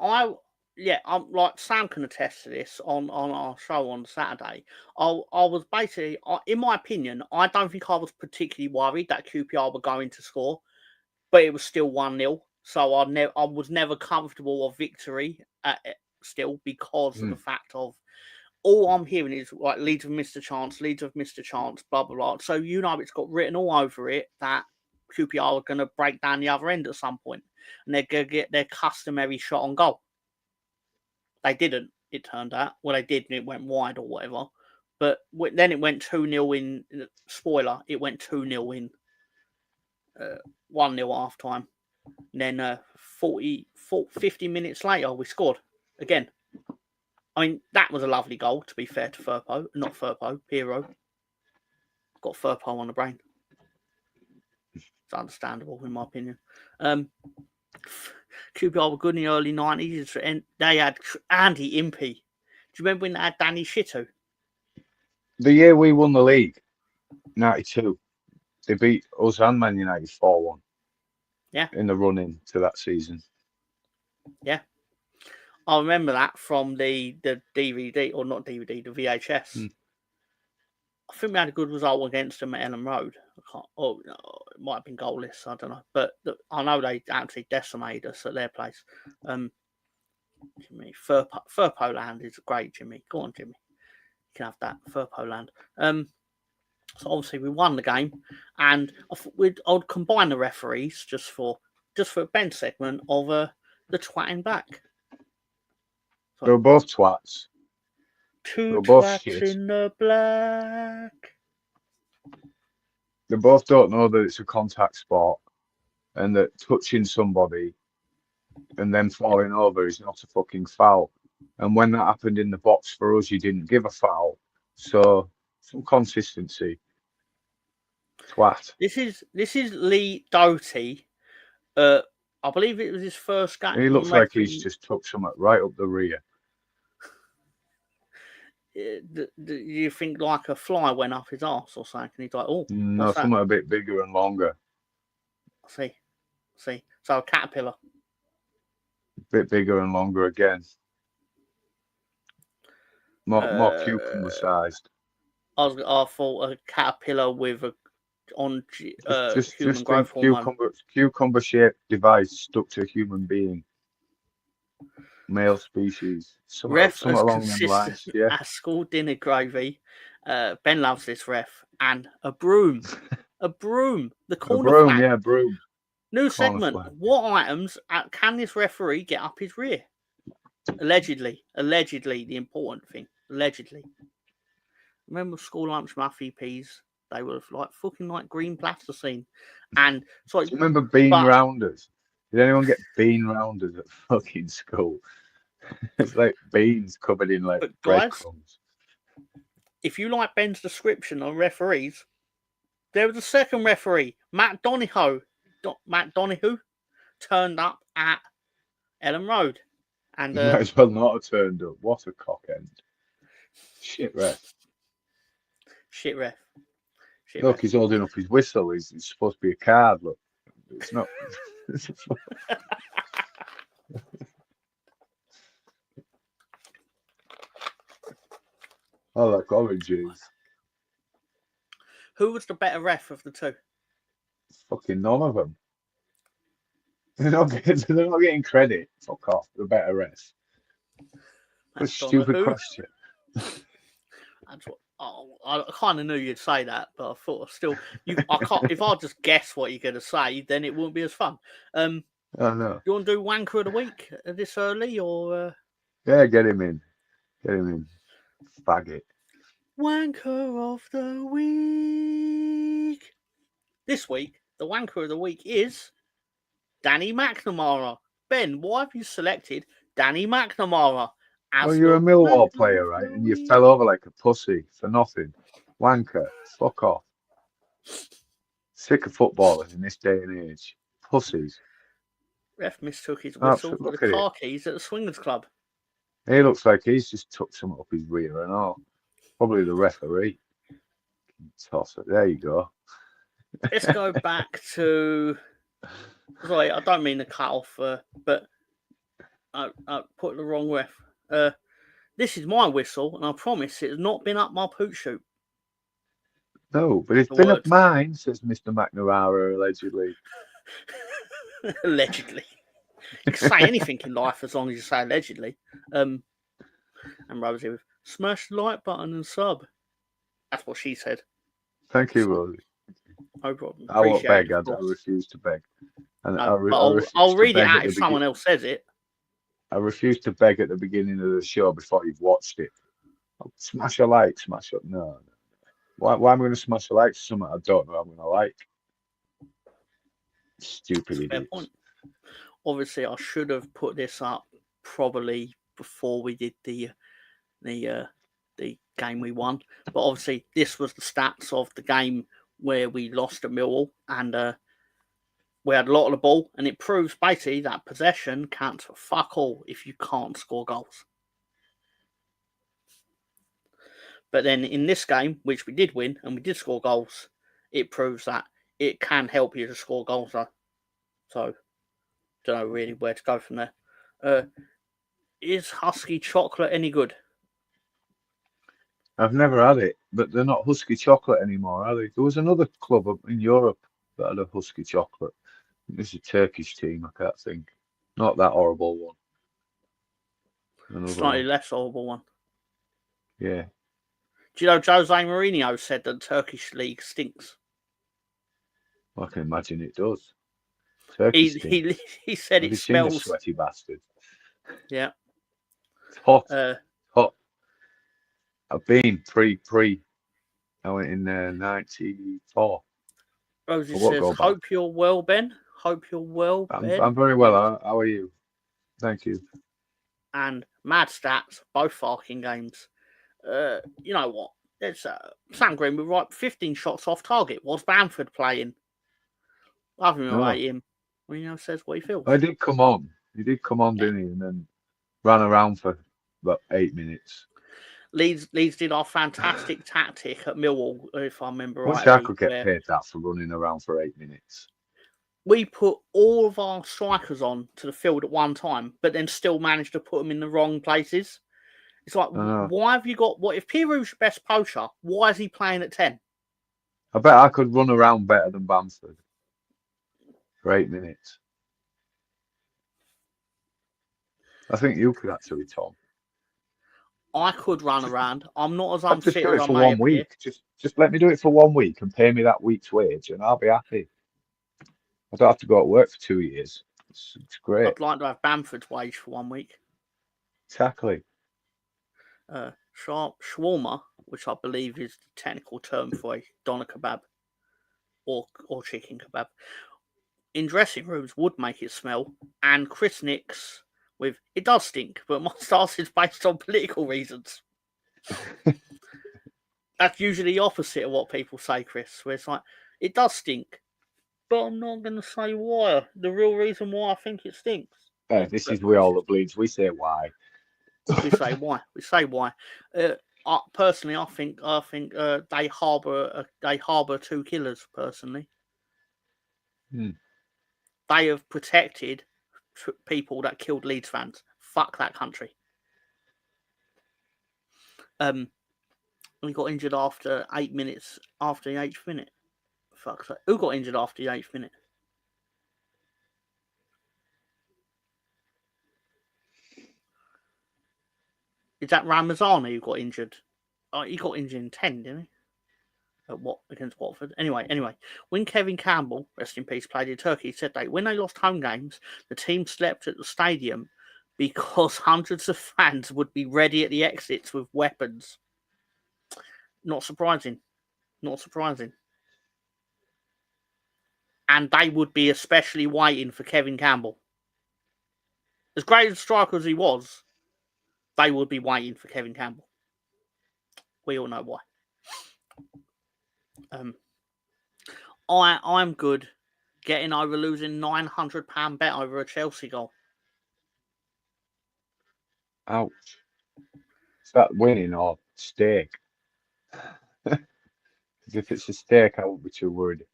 Speaker 1: like, Sam can attest to this on our show on Saturday. I was basically, in my opinion, I don't think I was particularly worried that QPR were going to score, but it was still 1-0. So I was never comfortable of victory still, because of the fact of all I'm hearing is like Leeds have missed a chance, blah blah blah. So it's got written all over it that QPR are going to break down the other end at some point, and they're going to get their customary shot on goal. They didn't, it turned out. Well, they did, and it went wide or whatever. But then it went 2-0 in. Spoiler, it went 2-0 in. 1-0 half time. Then 50 minutes later, we scored again. I mean, that was a lovely goal, to be fair to Firpo. Not Firpo, Hero. Got Firpo on the brain. It's understandable, in my opinion. QPR were good in the early 90s, and they had Andy Impey. Do you remember when they had Danny Shittu?
Speaker 2: The year we won the league, 92, they beat us and Man United 4-1.
Speaker 1: Yeah.
Speaker 2: In the run-in to that season.
Speaker 1: Yeah. I remember that from the DVD, or not DVD, the VHS. I think we had a good result against them at Ellen Road. It might have been goalless, I don't know. But I know they actually decimated us at their place. Jimmy, Furpo Land is great, Jimmy. Go on, Jimmy. You can have that, Furpo Land. So obviously we won the game, and I'd combine the referees just for a bench segment of the twatting back.
Speaker 2: So, they were both twats.
Speaker 1: Two twats in the black.
Speaker 2: They both don't know that it's a contact sport, and that touching somebody and then falling over is not a fucking foul. And when that happened in the box for us, you didn't give a foul. So some consistency. Twat.
Speaker 1: This is Lee Doty. I believe it was his first game.
Speaker 2: He looks like he's just took something right up the rear.
Speaker 1: Do you think like a fly went up his arse or something? And he's like, oh,
Speaker 2: no, something a bit bigger and longer.
Speaker 1: See. So a caterpillar.
Speaker 2: A bit bigger and longer again. More cucumber sized.
Speaker 1: I thought a caterpillar with human growth
Speaker 2: hormone. Cucumber shaped device stuck to a human being. Male species. Something along them lines. Yeah.
Speaker 1: At school dinner gravy. Ben loves this ref. And a broom. The corner
Speaker 2: flag.
Speaker 1: Yeah,
Speaker 2: broom.
Speaker 1: New segment. Flag. What items can this referee get up his rear? Allegedly, the important thing. Allegedly. Remember school lunch muffy peas? They were like fucking like green plasticine. And so
Speaker 2: do you remember bean rounders? Did anyone get bean rounders at fucking school? It's like beans covered in like breadcrumbs.
Speaker 1: If you like Ben's description on referees, there was a second referee, Matt Donoghue, turned up at Ellen Road. And
Speaker 2: might as well not have turned up. What a cock end. Shit ref. Look, he's holding up his whistle. He's supposed to be a card. Look, it's not. I like oranges.
Speaker 1: Who was the better ref of the two?
Speaker 2: Fucking none of them. They're not getting credit. Fuck off. The better ref. That's a stupid question.
Speaker 1: That's what. Oh, I kind of knew you'd say that, but I thought still I can't. If I just guess what you're going to say, then it wouldn't be as fun.
Speaker 2: I know.
Speaker 1: You want to do Wanker of the Week this early, or
Speaker 2: Yeah, get him in. Get him in. Faggot.
Speaker 1: Wanker of the Week? This week, the Wanker of the Week is Danny McNamara. Ben, why have you selected Danny McNamara as
Speaker 2: Well, you're a
Speaker 1: the
Speaker 2: Millwall
Speaker 1: Wanker
Speaker 2: player,
Speaker 1: of
Speaker 2: right?
Speaker 1: the
Speaker 2: And you
Speaker 1: Week?
Speaker 2: fell over like a pussy for nothing. Wanker. Fuck off. Sick of footballers in this day and age. Pussies.
Speaker 1: Ref mistook his whistle
Speaker 2: Absolutely.
Speaker 1: for the
Speaker 2: Look at it.
Speaker 1: car keys at the Swingers Club.
Speaker 2: He looks like he's just took something up his rear and all. Probably the referee. Toss it. There you go.
Speaker 1: Let's go back to. Sorry, I don't mean to cut off, but I put the wrong ref. This is my whistle, and I promise it has not been up my poot chute.
Speaker 2: No, but it's been up mine, says Mr. McNamara, allegedly.
Speaker 1: Allegedly. You can say anything in life as long as you say allegedly. And Rosie with smash the like button and sub. That's what she said.
Speaker 2: Thank you, Rosie.
Speaker 1: No problem.
Speaker 2: I won't beg. I refuse to beg. And
Speaker 1: no, I'll read it out if someone else says it.
Speaker 2: I refuse to beg at the beginning of the show before you've watched it. Smash a like, smash up. No. Why am I going to smash a like to something I don't know I'm going to like? Stupid idiots. Fair point.
Speaker 1: Obviously, I should have put this up probably before we did the game we won. But obviously, this was the stats of the game where we lost at Millwall, and we had a lot of the ball, and it proves basically that possession counts for fuck all if you can't score goals. But then in this game, which we did win, and we did score goals, it proves that it can help you to score goals, though. So, don't know really where to go from there. Is Husky chocolate any good?
Speaker 2: I've never had it, but they're not Husky chocolate anymore, are they? There was another club in Europe that had a Husky chocolate. This is a Turkish team, I can't think. Not that horrible one.
Speaker 1: Slightly less horrible one.
Speaker 2: Yeah.
Speaker 1: Do you know Jose Mourinho said that the Turkish league stinks?
Speaker 2: Well, I can imagine it does.
Speaker 1: He said it smells.
Speaker 2: Seen the sweaty bastard.
Speaker 1: Yeah.
Speaker 2: It's hot. Hot. I've been pre. I went in 94.
Speaker 1: Rosie says, "Hope you're well, Ben. Hope you're well, Ben."
Speaker 2: I'm very well. How are you? Thank you.
Speaker 1: And mad stats, both Farking games. You know what? It's Sam Green was right. 15 shots off target. Was Bamford playing? I haven't rate him. Mourinho says what he feels.
Speaker 2: I did come on. He did come on, didn't he? And then ran around for about 8 minutes.
Speaker 1: Leeds did our fantastic tactic at Millwall, if I remember right.
Speaker 2: Wish I could get paid that for running around for 8 minutes.
Speaker 1: We put all of our strikers on to the field at one time, but then still managed to put them in the wrong places. It's like, why have you got... What if Pirou's your best poacher? Why is he playing at 10?
Speaker 2: I bet I could run around better than Bamford for 8 minutes. I think you could actually, Tom.
Speaker 1: I could run around. I'm not as unfit
Speaker 2: as I may appear. Just do it for 1 week. Just let me do it for 1 week and pay me that week's wage, and I'll be happy. I don't have to go to work for 2 years. It's great.
Speaker 1: I'd like to have Bamford's wage for 1 week.
Speaker 2: Exactly.
Speaker 1: Shawarma, which I believe is the technical term for a doner kebab or chicken kebab, in dressing rooms would make it smell. And Chris Nix with, it does stink, but my stance is based on political reasons. That's usually the opposite of what people say, Chris, where it's like, it does stink, but I'm not going to say why. The real reason why I think it stinks.
Speaker 2: This is We All the Bleeds. We say why.
Speaker 1: We say why. We say why. Personally, I think they harbour two killers. Personally, they have protected people that killed Leeds fans. Fuck that country. He got injured after 8 minutes. After the 8th minute. Fuck that. Who got injured after the 8th minute? Is that Ramazani who got injured he got injured in 10, didn't he? Against Watford. Anyway, when Kevin Campbell, rest in peace, played in Turkey, he said that when they lost home games, the team slept at the stadium because hundreds of fans would be ready at the exits with weapons. Not surprising. And they would be especially waiting for Kevin Campbell. As great a striker as he was, they would be waiting for Kevin Campbell. We all know why. I'm good getting over losing £900 bet over a Chelsea goal.
Speaker 2: Ouch. Is that winning or stake? Because if it's a stake, I won't be too worried.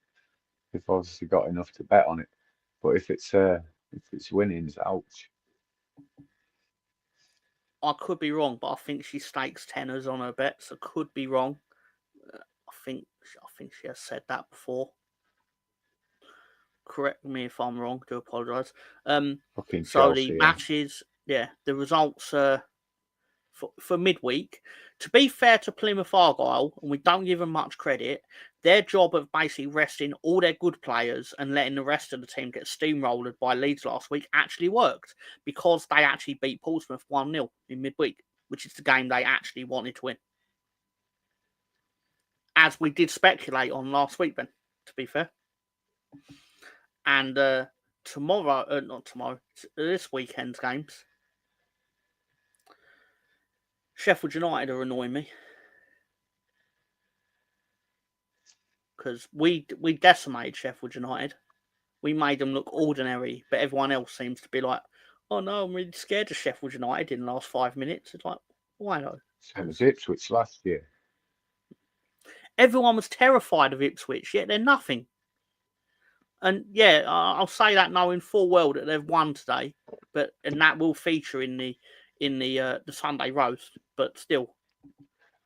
Speaker 2: We've obviously got enough to bet on it. But if it's winnings, ouch.
Speaker 1: I could be wrong, but I think she stakes tenors on her bets. I could be wrong. I think she has said that before. Correct me if I'm wrong. Do apologise.
Speaker 2: Fucking
Speaker 1: so
Speaker 2: Chelsea,
Speaker 1: the matches, the results for midweek. To be fair to Plymouth Argyle, and we don't give them much credit, their job of basically resting all their good players and letting the rest of the team get steamrolled by Leeds last week actually worked, because they actually beat Portsmouth 1-0 in midweek, which is the game they actually wanted to win. As we did speculate on last week, Ben, to be fair. And this weekend's games, Sheffield United are annoying me. Because we decimated Sheffield United. We made them look ordinary, but everyone else seems to be like, oh no, I'm really scared of Sheffield United in the last 5 minutes. It's like, why not?
Speaker 2: Same as Ipswich last year.
Speaker 1: Everyone was terrified of Ipswich, yet they're nothing. And yeah, I'll say that knowing full well that they've won today, and that will feature in the Sunday roast. But still,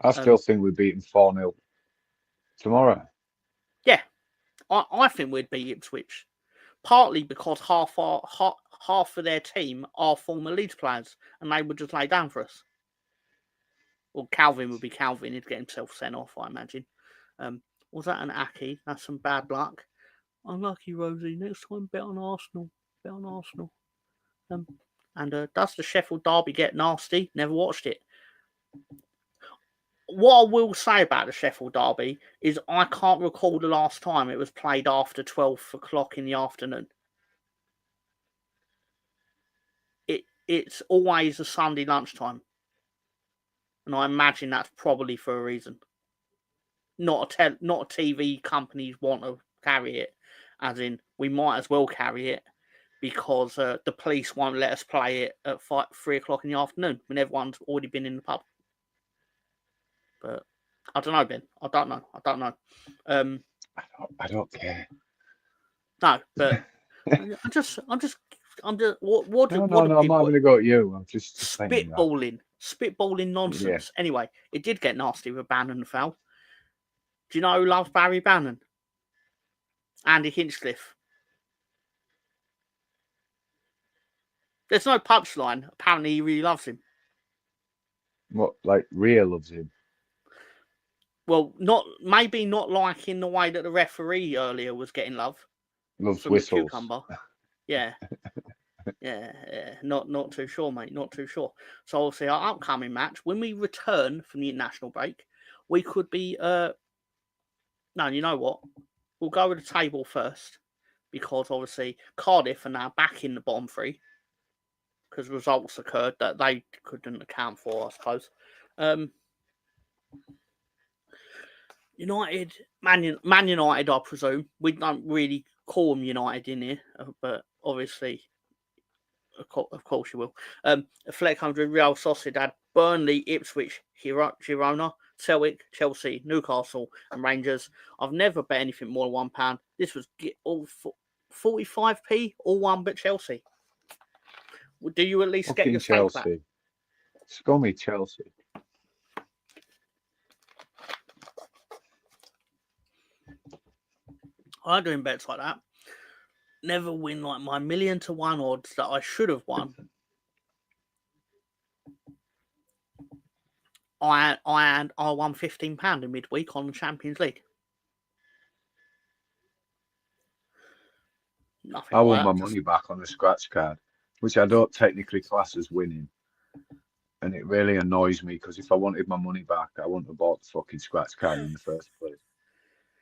Speaker 2: I still think we're beating 4-0 tomorrow.
Speaker 1: Yeah, I think we'd beat Ipswich, partly because half of their team are former Leeds players, and they would just lay down for us. Well, Calvin would be Calvin. He'd get himself sent off, I imagine. Was that an Aki? That's some bad luck. Unlucky, Rosie. Next time, bet on Arsenal. Does the Sheffield derby get nasty? Never watched it. What I will say about the Sheffield derby is I can't recall the last time it was played after 12 o'clock in the afternoon. It's always a Sunday lunchtime. And I imagine that's probably for a reason. Not a TV companies want to carry it, as in we might as well carry it because the police won't let us play it at 3 o'clock in the afternoon when everyone's already been in the pub. But I don't know, Ben. I don't know.
Speaker 2: I don't care.
Speaker 1: No, but I'm just. What
Speaker 2: No,
Speaker 1: do
Speaker 2: I'm not
Speaker 1: people
Speaker 2: having to go at you. I'm just
Speaker 1: spitballing nonsense. Yeah. Anyway, it did get nasty with Bannon foul. Do you know who loves Barry Bannon? Andy Hinchcliffe. There's no punchline. Apparently, he really loves him.
Speaker 2: What, like Rhea loves him?
Speaker 1: Well, maybe not like in the way that the referee earlier was getting love.
Speaker 2: Loves whistles.
Speaker 1: Cucumber. Yeah. Yeah. Not too sure, mate. Not too sure. So obviously our upcoming match, when we return from the international break, we could be no, you know what? We'll go with the table first, because obviously Cardiff are now back in the bottom three because results occurred that they couldn't account for, I suppose. United, Man United, I presume. We don't really call them United in here, but obviously, of course you will. Fleck 100, Real Sociedad, Burnley, Ipswich, Girona, Celtic, Chelsea, Newcastle, and Rangers. I've never bet anything more than £1. This was all 45p, all one but Chelsea. Do you at least get your stake back?
Speaker 2: Scummy Chelsea.
Speaker 1: I like doing bets like that. Never win like my 1,000,000 to 1 odds that I should have won. I won £15 in midweek on the Champions League. Nothing
Speaker 2: I
Speaker 1: like
Speaker 2: won
Speaker 1: that,
Speaker 2: my
Speaker 1: just-
Speaker 2: money back on a scratch card, which I don't technically class as winning. And it really annoys me because if I wanted my money back, I wouldn't have bought the fucking scratch card in the first place.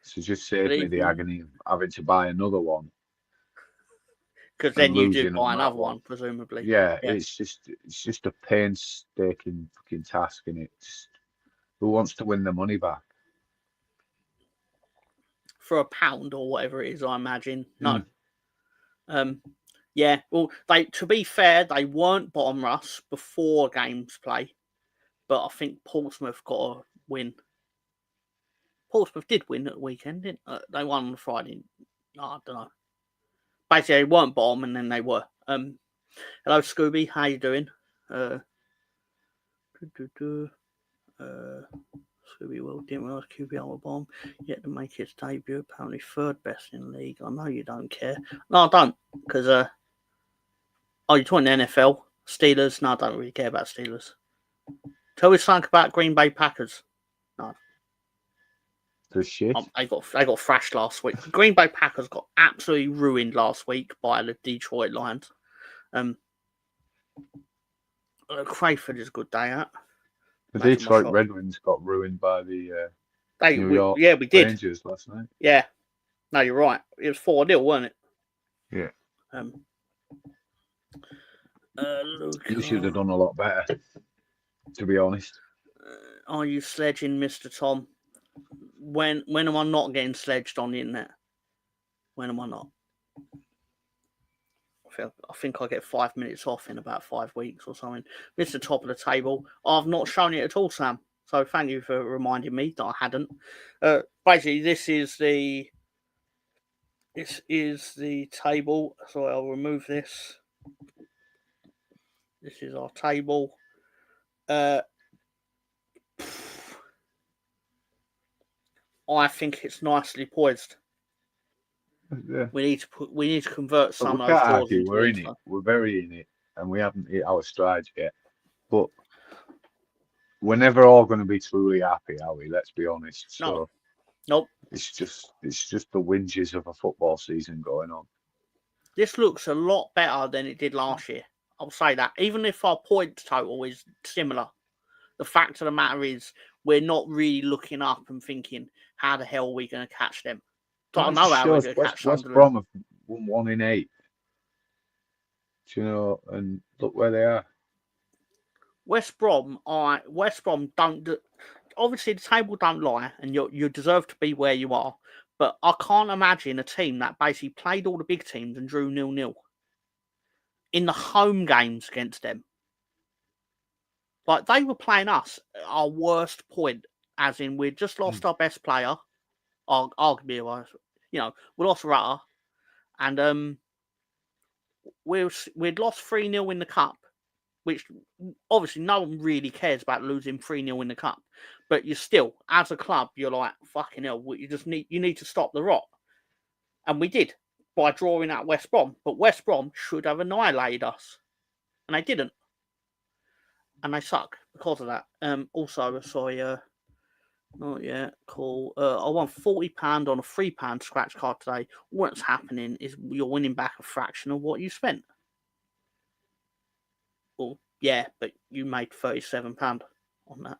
Speaker 2: So just saved me the agony of having to buy another one.
Speaker 1: Because then you do
Speaker 2: losing
Speaker 1: buy
Speaker 2: on that
Speaker 1: another one, presumably.
Speaker 2: Yeah, it's just a painstaking fucking task, and it's who wants to win the money back?
Speaker 1: For £1 or whatever it is, I imagine. No. Yeah, well, to be fair, they weren't bottom us before games play, but I think Portsmouth got a win. Portsmouth did win at the weekend, didn't they? They won on the Friday. No, I don't know. Basically, they weren't bottom, and then they were. Hello, Scooby. How you doing? Scooby Will didn't realise QPR were bottom yet to make its debut. Apparently, third best in the league. I know you don't care. No, I don't, because you're talking NFL Steelers? No, I don't really care about Steelers. Tell me something about Green Bay Packers. No.
Speaker 2: The shit.
Speaker 1: They got thrashed last week. Green Bay Packers got absolutely ruined last week by the Detroit Lions. Crayford is a good day out.
Speaker 2: The Detroit Red Wings got ruined by the New York
Speaker 1: we did.
Speaker 2: Rangers last night.
Speaker 1: Yeah. No, you're right. It was 4-0, wasn't it?
Speaker 2: Yeah.
Speaker 1: Luke,
Speaker 2: You should have done a lot better, to be honest.
Speaker 1: Are you sledging, Mr. Tom? When am I not getting sledged on the internet? When am I not? I think I get 5 minutes off in about 5 weeks or something. Mr. Top of the table. I've not shown it at all, Sam. So thank you for reminding me that I hadn't. Basically, this is the table. So I'll remove this. This is our table. I think it's nicely poised.
Speaker 2: Yeah.
Speaker 1: We need to convert some of
Speaker 2: those
Speaker 1: draws into
Speaker 2: we're in it. We're very in it, and we haven't hit our strides yet. But we're never all going to be truly happy, are we? Let's be honest. So
Speaker 1: nope.
Speaker 2: It's just the whinges of a football season going on.
Speaker 1: This looks a lot better than it did last year. I'll say that. Even if our points total is similar, the fact of the matter is we're not really looking up and thinking, how the hell are we going to catch them? So I know how we're going to catch
Speaker 2: West Brom have won 1 in 8. Do you know? And look where they are.
Speaker 1: West Brom don't. Obviously, the table don't lie, and you deserve to be where you are. But I can't imagine a team that basically played all the big teams and drew 0-0 in the home games against them. Like, they were playing us at our worst point, as in we'd just lost our best player, arguably, we lost Rutter, and we'd lost 3-0 in the cup, which obviously no one really cares about losing 3-0 in the cup. But you still, as a club, you're like, fucking hell, you need to stop the rot. And we did by drawing out West Brom. But West Brom should have annihilated us. And they didn't. And they suck because of that. Also, sorry, not yet, cool. I won £40 on a £3 scratch card today. What's happening is you're winning back a fraction of what you spent. Well, yeah, but you made £37 on that.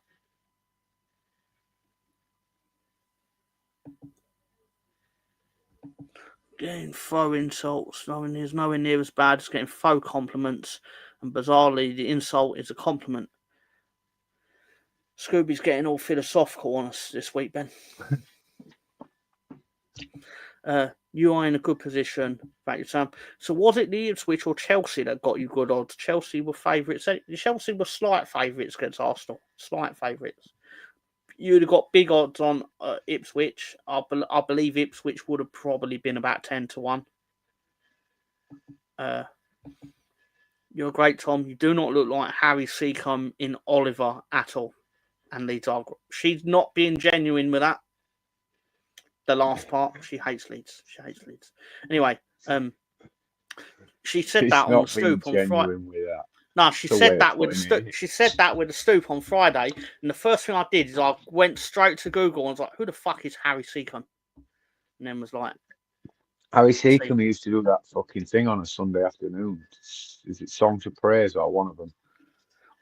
Speaker 1: Getting faux insults, there's nowhere near as bad as getting faux compliments, and bizarrely, the insult is a compliment. Scooby's getting all philosophical on us this week, Ben. You are in a good position. Thank you, Sam. So was it the Ipswich or Chelsea that got you good odds? Chelsea were favourites. Chelsea were slight favourites against Arsenal. Slight favourites. You'd have got big odds on Ipswich. I believe Ipswich would have probably been about 10-1. You're great, Tom. You do not look like Harry Seacombe in Oliver at all. And Leeds are. She's not being genuine with that. The last part, she hates Leeds. Anyway, she said that on the stoop on Friday. No, she said that with the stoop on Friday, and the first thing I did is I went straight to Google and was like, "Who the fuck is Harry Seacombe?" And then was like,
Speaker 2: Harry Seacombe used to do that fucking thing on a Sunday afternoon. Is it Songs of Praise or one of them?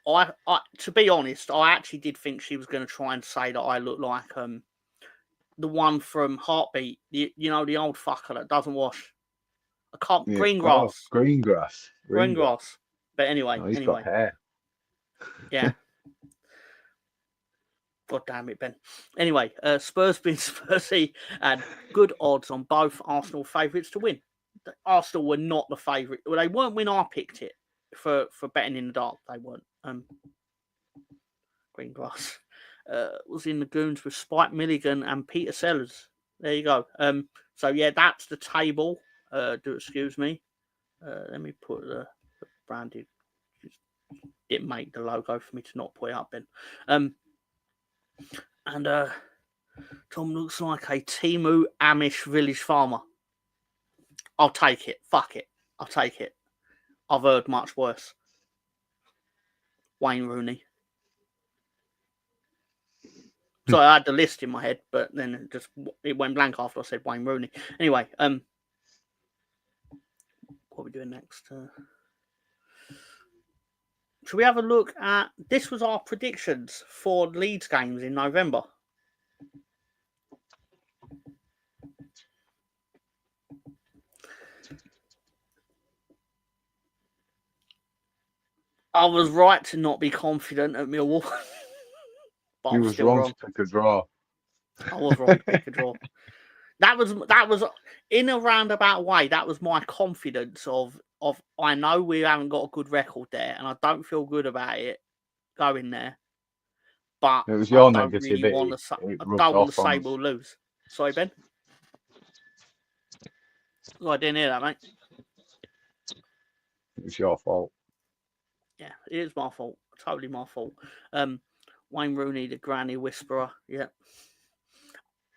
Speaker 1: I to be honest, I actually did think she was going to try and say that I look like the one from Heartbeat, you know, the old fucker that doesn't wash. I can't Greengrass.
Speaker 2: Greengrass.
Speaker 1: But anyway,
Speaker 2: He's got hair.
Speaker 1: Yeah. God damn it, Ben. Anyway, Spurs being Spursy and good odds on both Arsenal favourites to win. Arsenal were not the favourite. Well, they weren't when I picked it for betting in the dark. They weren't. Greengrass was in the goons with Spike Milligan and Peter Sellers. There you go. So yeah, that's the table. Do excuse me. Let me put the branded. It make the logo for me to not put it up, Ben. And Tom looks like a Timu Amish village farmer. I'll take it. Fuck it. I'll take it. I've heard much worse. Wayne Rooney. So I had the list in my head, but then it went blank after I said Wayne Rooney. Anyway, what are we doing next? Should we have a look at... This was our predictions for Leeds games in November. I was right to not be confident at Millwall.
Speaker 2: But you was wrong to pick a draw.
Speaker 1: I was wrong to pick a draw. That was in a roundabout way. That was my confidence of I know we haven't got a good record there, and I don't feel good about it going there. But
Speaker 2: it was your
Speaker 1: I don't
Speaker 2: negativity.
Speaker 1: really want to. I don't want to say we'll lose. Sorry, Ben. I didn't hear that, mate.
Speaker 2: It was your fault.
Speaker 1: Yeah, it is my fault. Totally my fault. Wayne Rooney, the granny whisperer. Yeah.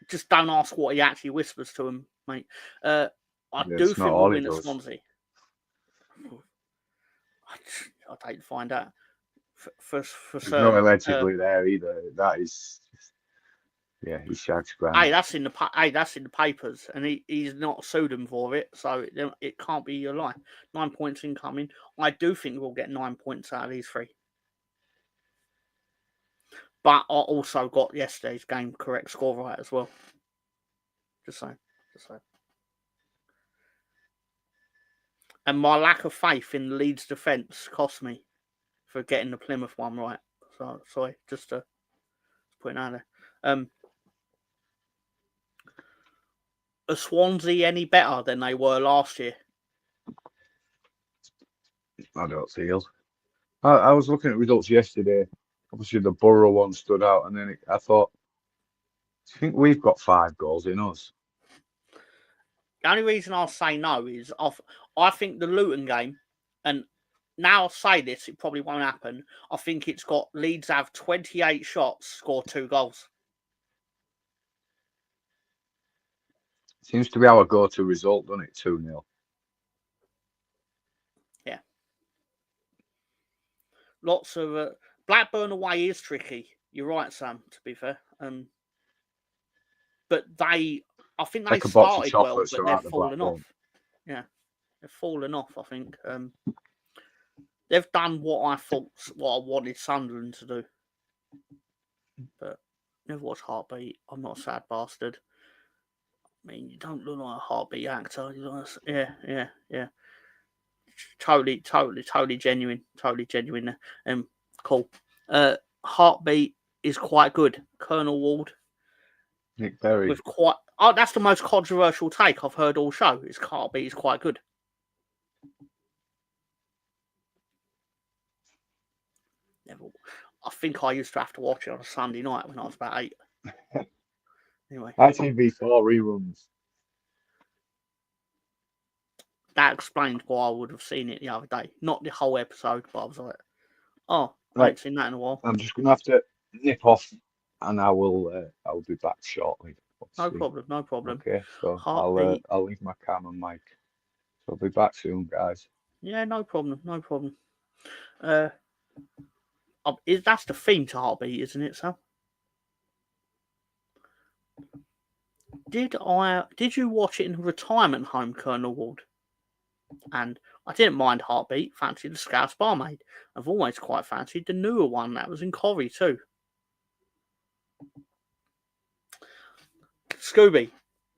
Speaker 1: Just don't ask what he actually whispers to him, mate. I do think we'll win at Swansea. I'd hate to find out. For certain.
Speaker 2: No allegedly there either. That is, yeah, he shags grand.
Speaker 1: Hey, that's in the papers, and he's not sued him for it, so it can't be a lie. 9 points incoming. I do think we'll get 9 points out of these three. But I also got yesterday's game correct score right as well. Just saying. And my lack of faith in Leeds' defence cost me for getting the Plymouth one right. So sorry, just to put it out there. Are Swansea any better than they were last year?
Speaker 2: I don't feel. I was looking at results yesterday. Obviously, the Borough one stood out, and then I thought, do you think we've got 5 goals in us?
Speaker 1: The only reason I'll say no is I think the Luton game, and now I'll say this, it probably won't happen. I think it's got Leeds have 28 shots, score 2 goals.
Speaker 2: Seems to be our go-to result, doesn't it? 2-0.
Speaker 1: Yeah. Lots of Blackburn away is tricky. You're right, Sam. To be fair, but I think they started well, but they've fallen off. Yeah, they've fallen off. I think they've done what I wanted Sunderland to do, but never watched Heartbeat. I'm not a sad bastard. I mean, you don't look like a Heartbeat actor. Yeah. Totally genuine. Cool. Heartbeat is quite good. Colonel Ward.
Speaker 2: Nick Berry.
Speaker 1: That's the most controversial take I've heard all show. Is Heartbeat is quite good. I think I used to have to watch it on a Sunday night when I was about 8. Anyway.
Speaker 2: ITV4 reruns.
Speaker 1: That explains why I would have seen it the other day. Not the whole episode, but I was like, oh,
Speaker 2: right.
Speaker 1: I ain't seen that in a while.
Speaker 2: I'm just going to have to nip off, and I'll be back shortly.
Speaker 1: No problem.
Speaker 2: Okay, so I'll leave my cam and mic. So I'll be back soon, guys.
Speaker 1: Yeah, no problem. That's the theme to Heartbeat, isn't it, Sam? Did you watch it in retirement home, Colonel Ward? And I didn't mind Heartbeat, fancied the Scouse Barmaid. I've always quite fancied the newer one that was in Corrie too. Scooby,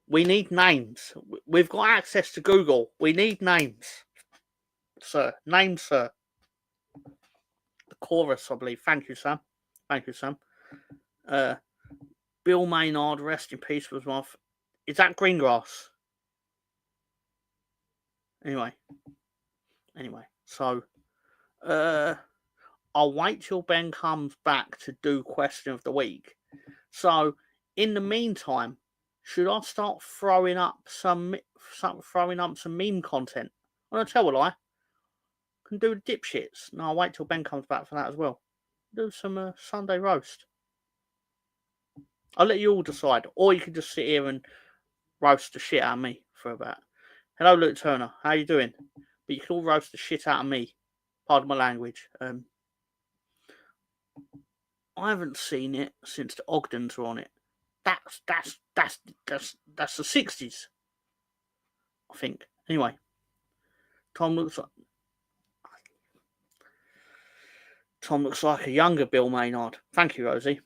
Speaker 1: we need names. We've got access to Google. We need names. Sir. Names, sir. The chorus, I believe. Thank you, Sam. Thank you, Sam. Bill Maynard, rest in peace, was one. Is that Greengrass? Anyway, so I'll wait till Ben comes back to do question of the week. So in the meantime, should I start throwing up some meme content? I'm gonna tell a lie. Can do the dipshits. No, I'll wait till Ben comes back for that as well. Do some Sunday roast. I'll let you all decide, or you can just sit here and roast the shit out of me for about. Hello, Luke Turner. How you doing? But you can all roast the shit out of me. Pardon my language. I haven't seen it since the Ogdens were on it. That's the 60s, I think. Anyway, Tom looks like a younger Bill Maynard. Thank you, Rosie.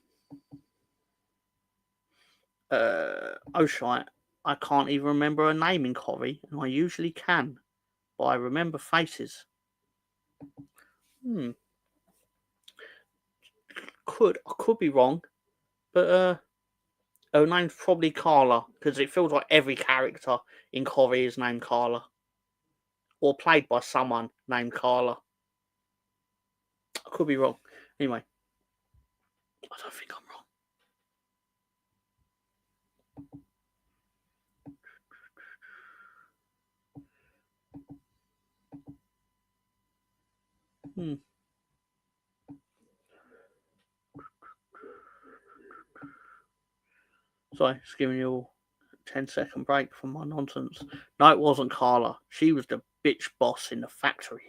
Speaker 1: Oh shite, I can't even remember a name in Corrie, and I usually can, but I remember faces. I could be wrong, but her name's probably Carla, because it feels like every character in Corrie is named Carla, or played by someone named Carla. I could be wrong. Anyway, I don't think I'm wrong. Sorry, just giving you a 10-second break from my nonsense. No, it wasn't Carla. She was the bitch boss in the factory.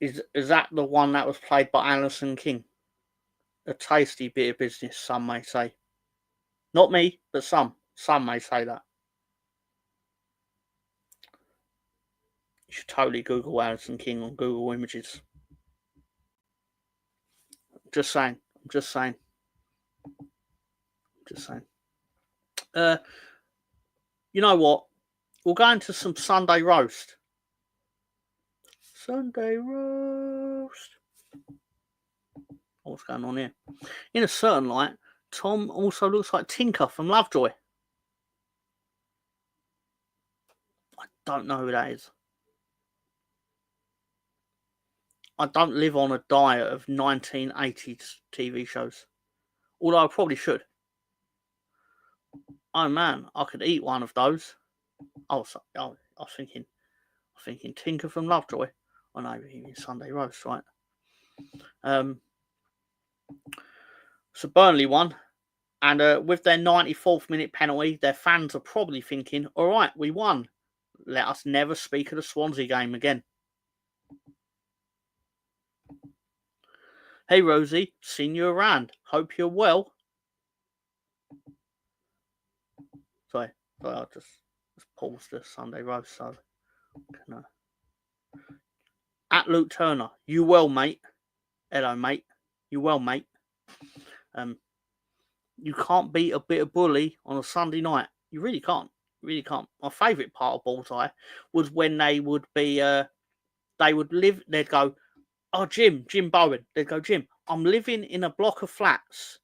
Speaker 1: Is that the one that was played by Alison King? A tasty bit of business, some may say. Not me, but some. Some may say that. You should totally Google Alison King on Google Images. Just saying. You know what? We'll go into some Sunday roast. Sunday roast. What's going on here? In a certain light, Tom also looks like Tinker from Lovejoy. I don't know who that is. I don't live on a diet of 1980s TV shows. Although I probably should. Oh man, I could eat one of those. I was thinking Tinker from Lovejoy. I know, even Sunday roast, right? So Burnley won, and with their 94th minute penalty, their fans are probably thinking, all right, we won. Let us never speak of the Swansea game again. Hey Rosie, seen you around. Hope you're well. Sorry, I'll just pause the Sunday roast. So, at Luke Turner, you well, mate? Hello, mate. You well, mate? You can't beat a bit of bully on a Sunday night. You really can't. My favourite part of Bullseye was when they would be, they'd go, oh, Jim Bowen. They'd go, Jim, I'm living in a block of flats.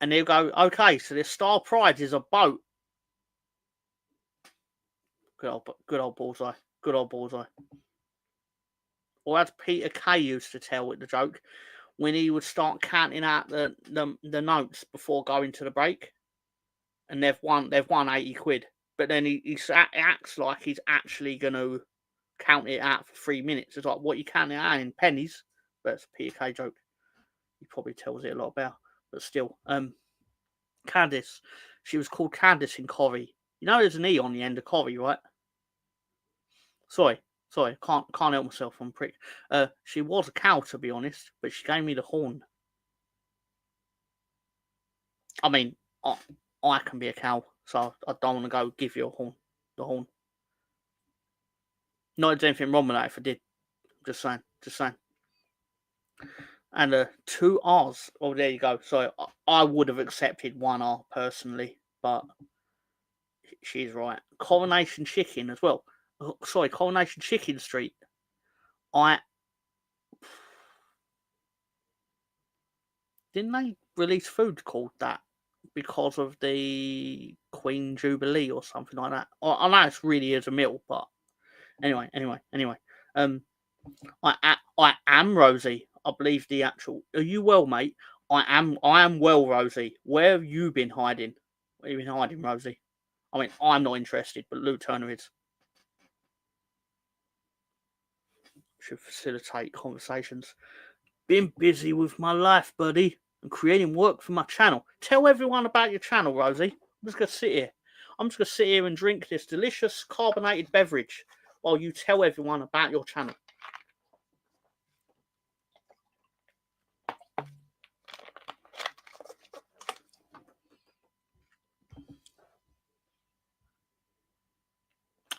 Speaker 1: And they'll go, okay, so the Star Pride is a boat. Good old Bullseye. Or as Peter Kay used to tell with the joke, when he would start counting out the notes before going to the break, and they've won 80 quid, but then he acts like he's actually going to count it out for 3 minutes. It's like, what, you count it out in pennies? But it's a Peter Kay joke. He probably tells it a lot better, but still. Candice, she was called Candice in Corrie. You know there's an E on the end of Corrie, right? Sorry, can't help myself, I'm prick. She was a cow, to be honest, but she gave me the horn. I mean, I can be a cow, so I don't want to go give you the horn. Not there's anything wrong with that if I did. Just saying. And 2 R's. Oh, there you go. So I would have accepted 1 R personally, but she's right. Coronation Chicken as well. Sorry, Coronation Chicken Street. Didn't they release food called that because of the Queen Jubilee or something like that? I know it really is a meal, but anyway. I am Rosie. I believe the actual. Are you well, mate? I am well, Rosie. Where have you been hiding? Where have you been hiding, Rosie? I mean, I'm not interested, but Lou Turner is. Should facilitate conversations. Been busy with my life, buddy, and creating work for my channel. Tell everyone about your channel, Rosie. I'm just gonna sit here. And drink this delicious carbonated beverage while you tell everyone about your channel.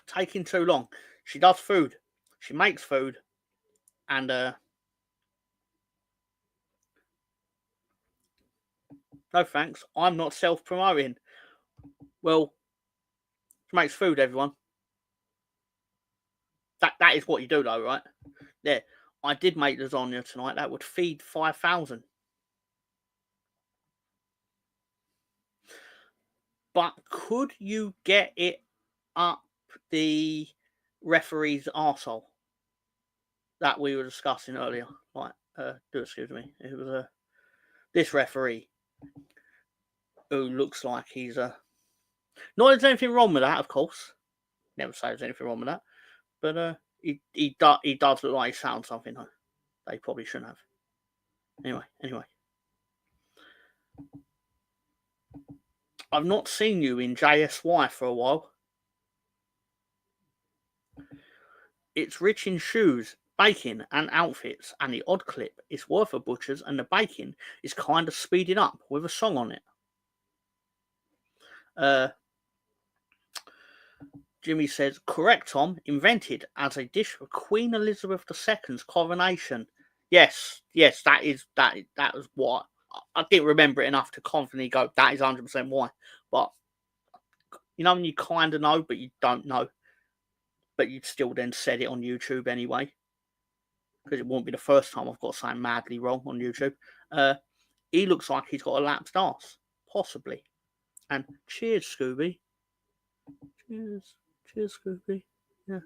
Speaker 1: Taking too long. She does food. She makes food. And no thanks. I'm not self-promoting. Well, she makes food, everyone. That is what you do, though, right? Yeah, I did make lasagna tonight. That would feed 5,000. But could you get it up the referee's arsehole that we were discussing earlier? Right, do excuse me. It was this referee who looks like he's not there's anything wrong with that, of course. Never say there's anything wrong with that. But he does look like he sounds something though. They probably shouldn't have. Anyway. I've not seen you in JSY for a while. It's rich in shoes, baking, and outfits, and the odd clip is worth a butcher's, and the baking is kind of speeding up with a song on it. Jimmy says, correct, Tom. Invented as a dish for Queen Elizabeth II's coronation. Yes, that was what I didn't remember it enough to confidently go. That is 100% why. But you know when you kind of know, but you don't know, but you'd still then said it on YouTube anyway, because it won't be the first time I've got something madly wrong on YouTube. He looks like he's got a lapsed arse, possibly. And cheers, Scooby. Cheers, Scooby. Yeah.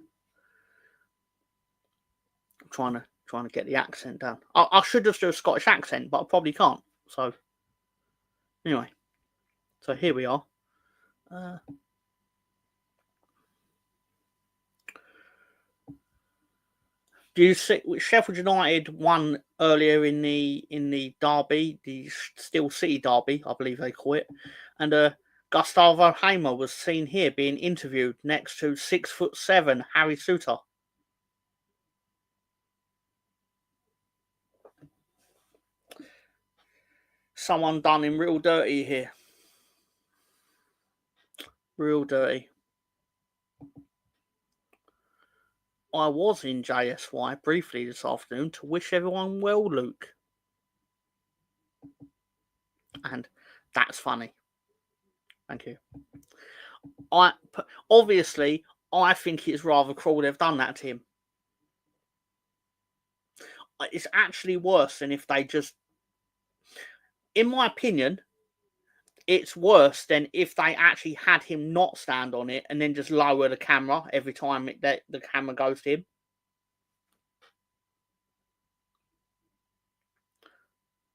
Speaker 1: I'm trying to get the accent down. I should just do a Scottish accent, but I probably can't. So anyway, so here we are. Do you see Sheffield United won earlier in the derby, the Steel City derby, I believe they call it, and Gustavo Hamer was seen here being interviewed next to 6'7" Harry Souttar. Someone done him real dirty here. Real dirty. I was in JSY briefly this afternoon to wish everyone well, Luke. And that's funny. Thank you. Obviously, I think it's rather cruel they've done that to him. It's actually worse than if they just... In my opinion, it's worse than if they actually had him not stand on it and then just lower the camera every time the camera goes to him.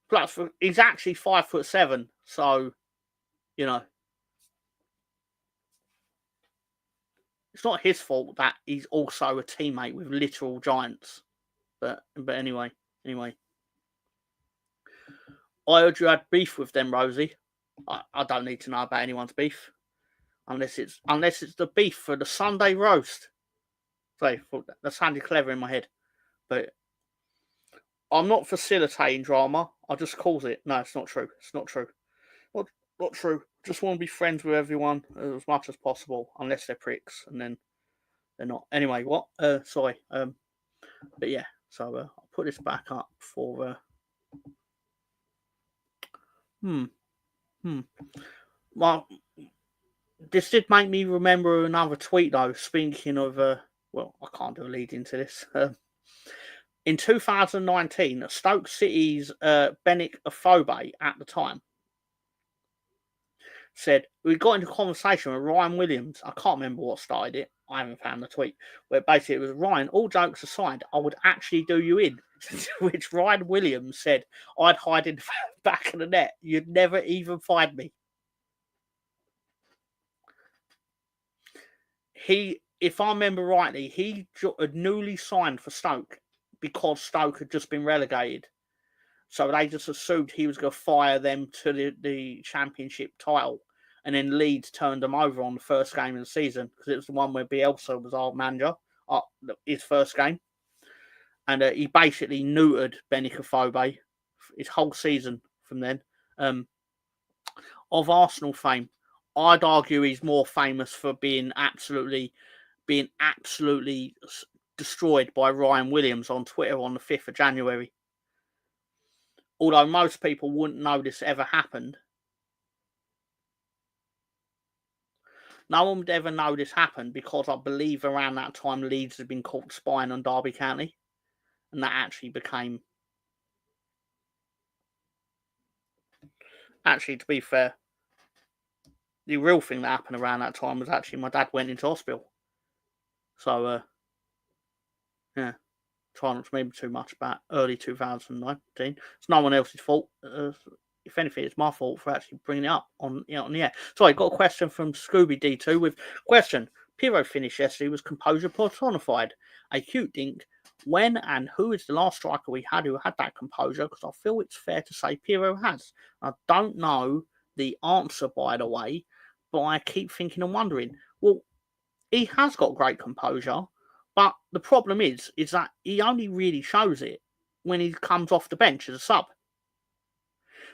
Speaker 1: Plus, he's actually 5'7", so you know it's not his fault that he's also a teammate with literal giants. But anyway, I heard you had beef with them, Rosie. I don't need to know about anyone's beef. unless it's the beef for the Sunday roast. Sorry, that sounded clever in my head, but I'm not facilitating drama. I just cause it. No, it's not true. It's not true. Not true. Just want to be friends with everyone as much as possible, unless they're pricks, and then they're not. Anyway, what? Sorry. But yeah. So I'll put this back up for. Well, this did make me remember another tweet though. Speaking of, well, I can't do a lead into this. In 2019, Stoke City's Benik Afobe at the time said, we got into a conversation with Ryan Williams. I can't remember what started it. I haven't found the tweet. Where basically it was, Ryan, all jokes aside, I would actually do you in. Which Ryan Williams said, I'd hide in the back of the net. You'd never even find me. If I remember rightly, he had newly signed for Stoke because Stoke had just been relegated. So they just assumed he was going to fire them to the Championship title. And then Leeds turned them over on the first game of the season because it was the one where Bielsa was our manager, his first game. And he basically neutered Benik Afobe his whole season from then. Of Arsenal fame, I'd argue he's more famous for being absolutely destroyed by Ryan Williams on Twitter on the 5th of January. Although most people wouldn't know this ever happened. No one would ever know this happened because I believe around that time Leeds had been caught spying on Derby County. And that actually became... Actually, to be fair, the real thing that happened around that time was actually my dad went into hospital. So, yeah. Try not to remember too much about early 2019. It's no one else's fault. If anything, it's my fault for actually bringing it up on the air. Sorry, got a question from Scooby D2 with question. Pirro finish yesterday was composure personified. A cute dink. When and who is the last striker we had who had that composure? Because I feel it's fair to say Pirro has. I don't know the answer, by the way, but I keep thinking and wondering. Well, he has got great composure. But the problem is that he only really shows it when he comes off the bench as a sub.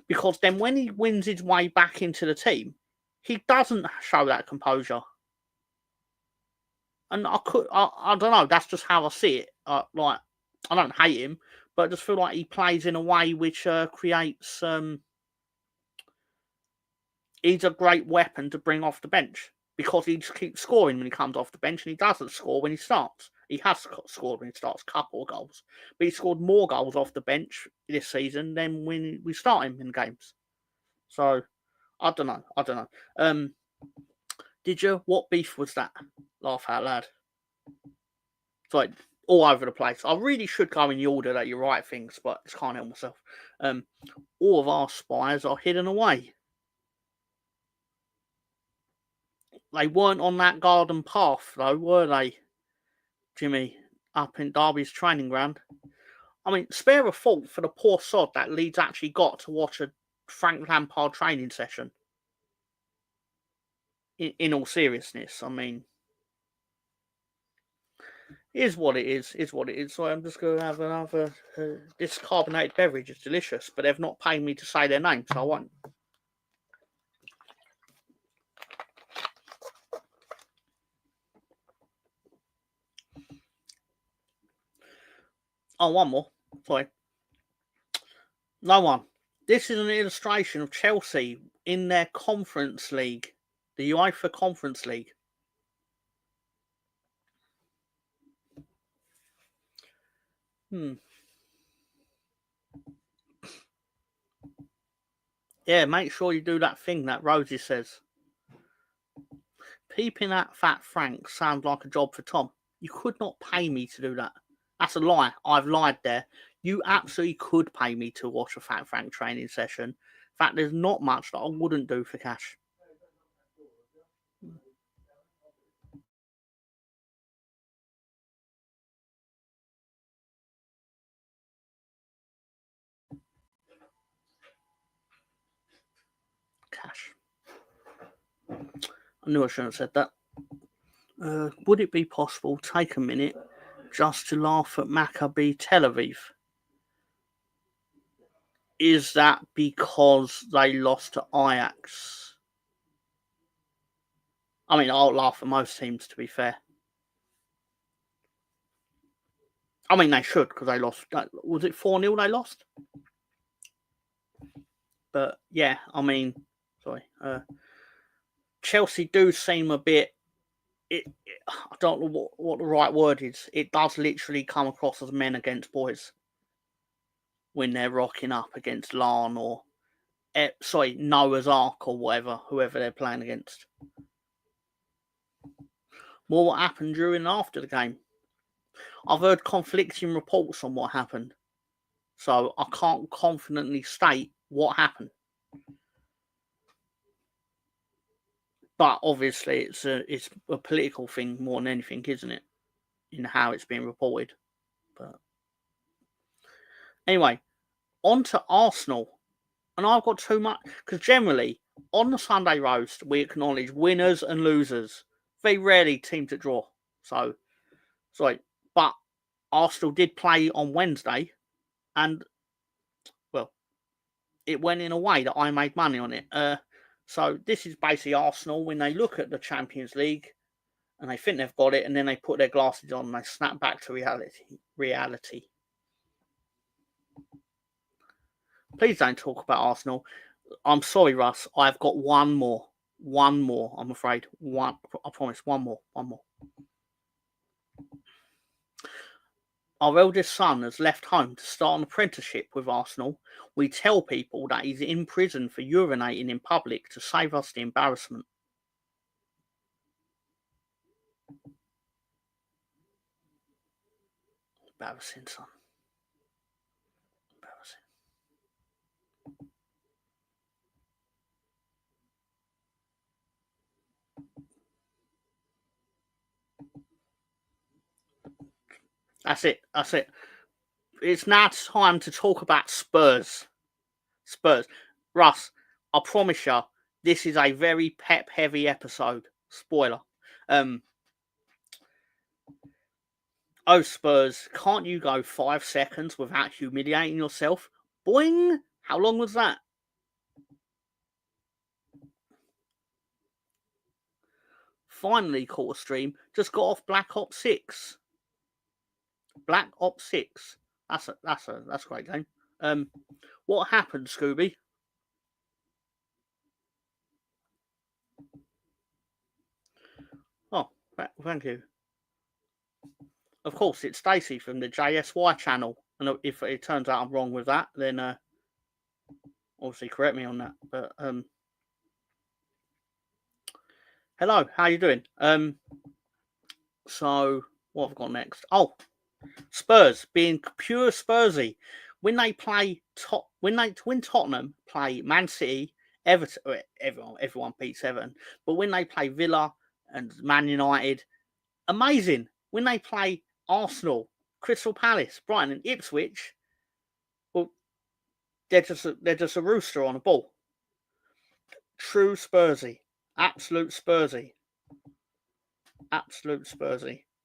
Speaker 1: Because then when he wins his way back into the team, he doesn't show that composure. And I don't know, that's just how I see it. Like, I don't hate him, but I just feel like he plays in a way which creates... he's a great weapon to bring off the bench. Because he just keeps scoring when he comes off the bench and he doesn't score when he starts. He has scored when he starts a couple of goals. But he scored more goals off the bench this season than when we start him in games. So, I don't know. Did you? What beef was that? Laugh out loud. It's like all over the place. I really should go in the order that you write things, but I just can't help myself. All of our spies are hidden away. They weren't on that garden path, though, were they, Jimmy, up in Derby's training ground? I mean, spare a fault for the poor sod that Leeds actually got to watch a Frank Lampard training session. In all seriousness, I mean, is what it is. So I'm just going to have another this carbonated beverage. It's delicious, but they've not paid me to say their name, so I won't. Oh, one more. Sorry. No one. This is an illustration of Chelsea in their Conference League, the UEFA Conference League. Yeah, make sure you do that thing that Rosie says. Peeping at Fat Frank sounds like a job for Tom. You could not pay me to do that. That's a lie. I've lied there. You absolutely could pay me to watch a Fat Frank training session. In fact, there's not much that I wouldn't do for cash. Cash. I knew I shouldn't have said that. Would it be possible to take a minute just to laugh at Maccabi Tel Aviv? Is that because they lost to Ajax? I mean, I'll laugh at most teams, to be fair. I mean, they should, because they lost. Was it 4-0 they lost? But, yeah, I mean, sorry. Chelsea do seem a bit... I don't know what the right word is. It does literally come across as men against boys when they're rocking up against Larn or... Noah's Ark or whoever they're playing against. More what happened during and after the game. I've heard conflicting reports on what happened, so I can't confidently state what happened. But obviously, it's a political thing more than anything, isn't it? In how it's being reported. But anyway, on to Arsenal. And I've got too much, because generally, on the Sunday roast, we acknowledge winners and losers. Very rarely teams that draw. So, sorry. But Arsenal did play on Wednesday, and, well, it went in a way that I made money on it. So this is basically Arsenal when they look at the Champions League and they think they've got it, and then they put their glasses on and they snap back to reality. Please don't talk about Arsenal. I'm sorry, Russ. I've got one more. I'm afraid. I promise. One more. Our eldest son has left home to start an apprenticeship with Arsenal. We tell people that he's in prison for urinating in public to save us the embarrassment. Embarrassing, son. Embarrassing. That's it. It's now time to talk about Spurs. Russ, I promise you, this is a very pep-heavy episode. Spoiler. Oh, Spurs, can't you go 5 seconds without humiliating yourself? Boing! How long was that? Finally caught a stream. Just got off Black Ops 6. Black Ops 6. That's a great game. What happened, Scooby? Oh, thank you. Of course, it's Stacey from the JSY channel. And if it turns out I'm wrong with that, then obviously correct me on that. But hello, how you doing? So what have I got next? Oh, Spurs being pure Spursy. When they play when Tottenham play Man City, Everton, everyone beats Everton. But when they play Villa and Man United, amazing. When they play Arsenal, Crystal Palace, Brighton, and Ipswich, well, they're just a rooster on a ball. True Spursy, absolute Spursy.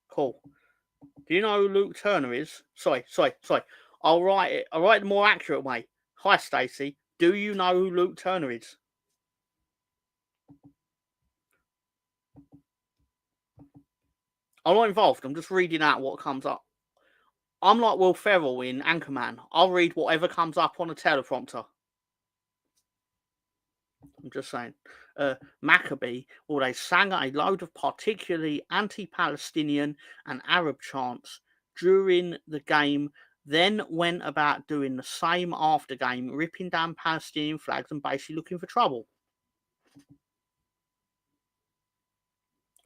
Speaker 1: Cool. Do you know who Luke Turner is? Sorry. I'll write it the more accurate way. Hi, Stacey. Do you know who Luke Turner is? I'm not involved. I'm just reading out what comes up. I'm like Will Ferrell in Anchorman. I'll read whatever comes up on a teleprompter. I'm just saying. Maccabi, well, they sang a load of particularly anti-Palestinian and Arab chants during the game, then went about doing the same after game, ripping down Palestinian flags and basically looking for trouble.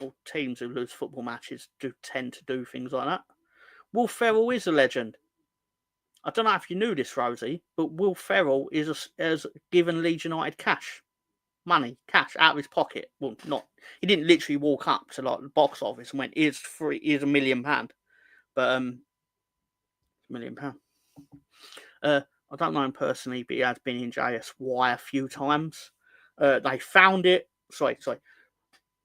Speaker 1: All teams who lose football matches do tend to do things like that. Will Ferrell is a legend. I don't know if you knew this, Rosie, but Will Ferrell has given Leeds United cash out of his pocket. Well, not, he didn't literally walk up to like the box office and went, here's £1 million. But £1 million. I don't know him personally, but he has been in JSY a few times. They found it. Sorry.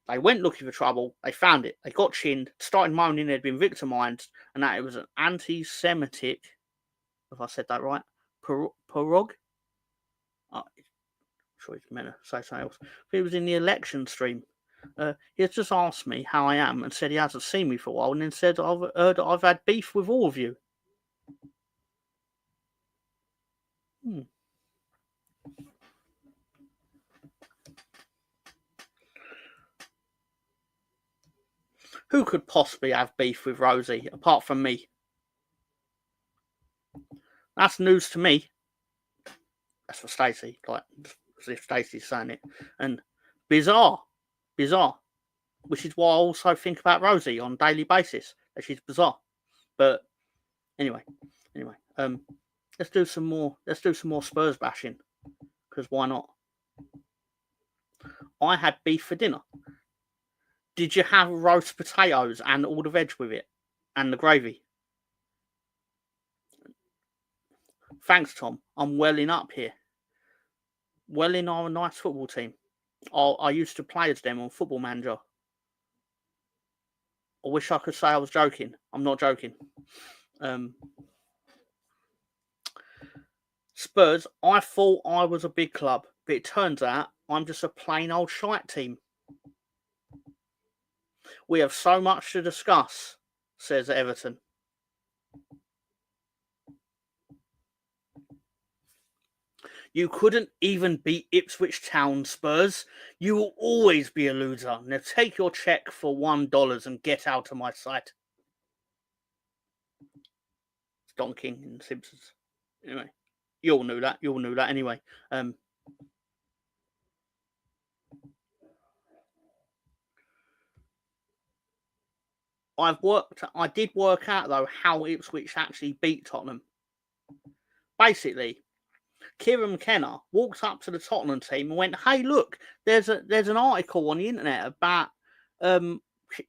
Speaker 1: They went looking for trouble. They found it. They got chinned, started moaning they'd been victimised, and that it was an anti-Semitic, if I said that right, prorogue. I'm sure he's meant to say something else. But he was in the election stream. He has just asked me how I am and said he hasn't seen me for a while, and then said I've heard that I've had beef with all of you. Who could possibly have beef with Rosie apart from me? That's news to me. That's for Stacey, like as if Stacey's saying it. And bizarre, which is why I also think about Rosie on a daily basis. That she's bizarre. But anyway, let's do some more Spurs bashing, because why not? I had beef for dinner. Did you have roast potatoes and all the veg with it and the gravy? Thanks, Tom. I'm welling up here. Welling are a nice football team. I used to play as them on Football Manager. I wish I could say I was joking. I'm not joking. Spurs, I thought I was a big club, but it turns out I'm just a plain old shite team. We have so much to discuss, says Everton. You couldn't even beat Ipswich Town, Spurs. You will always be a loser. Now take your cheque for $1 and get out of my sight. It's Don King in The Simpsons. Anyway, you all knew that. Anyway. I did work out, though, how Ipswich actually beat Tottenham. Basically, Kieran McKenna walked up to the Tottenham team and went, "Hey, look, there's an article on the internet about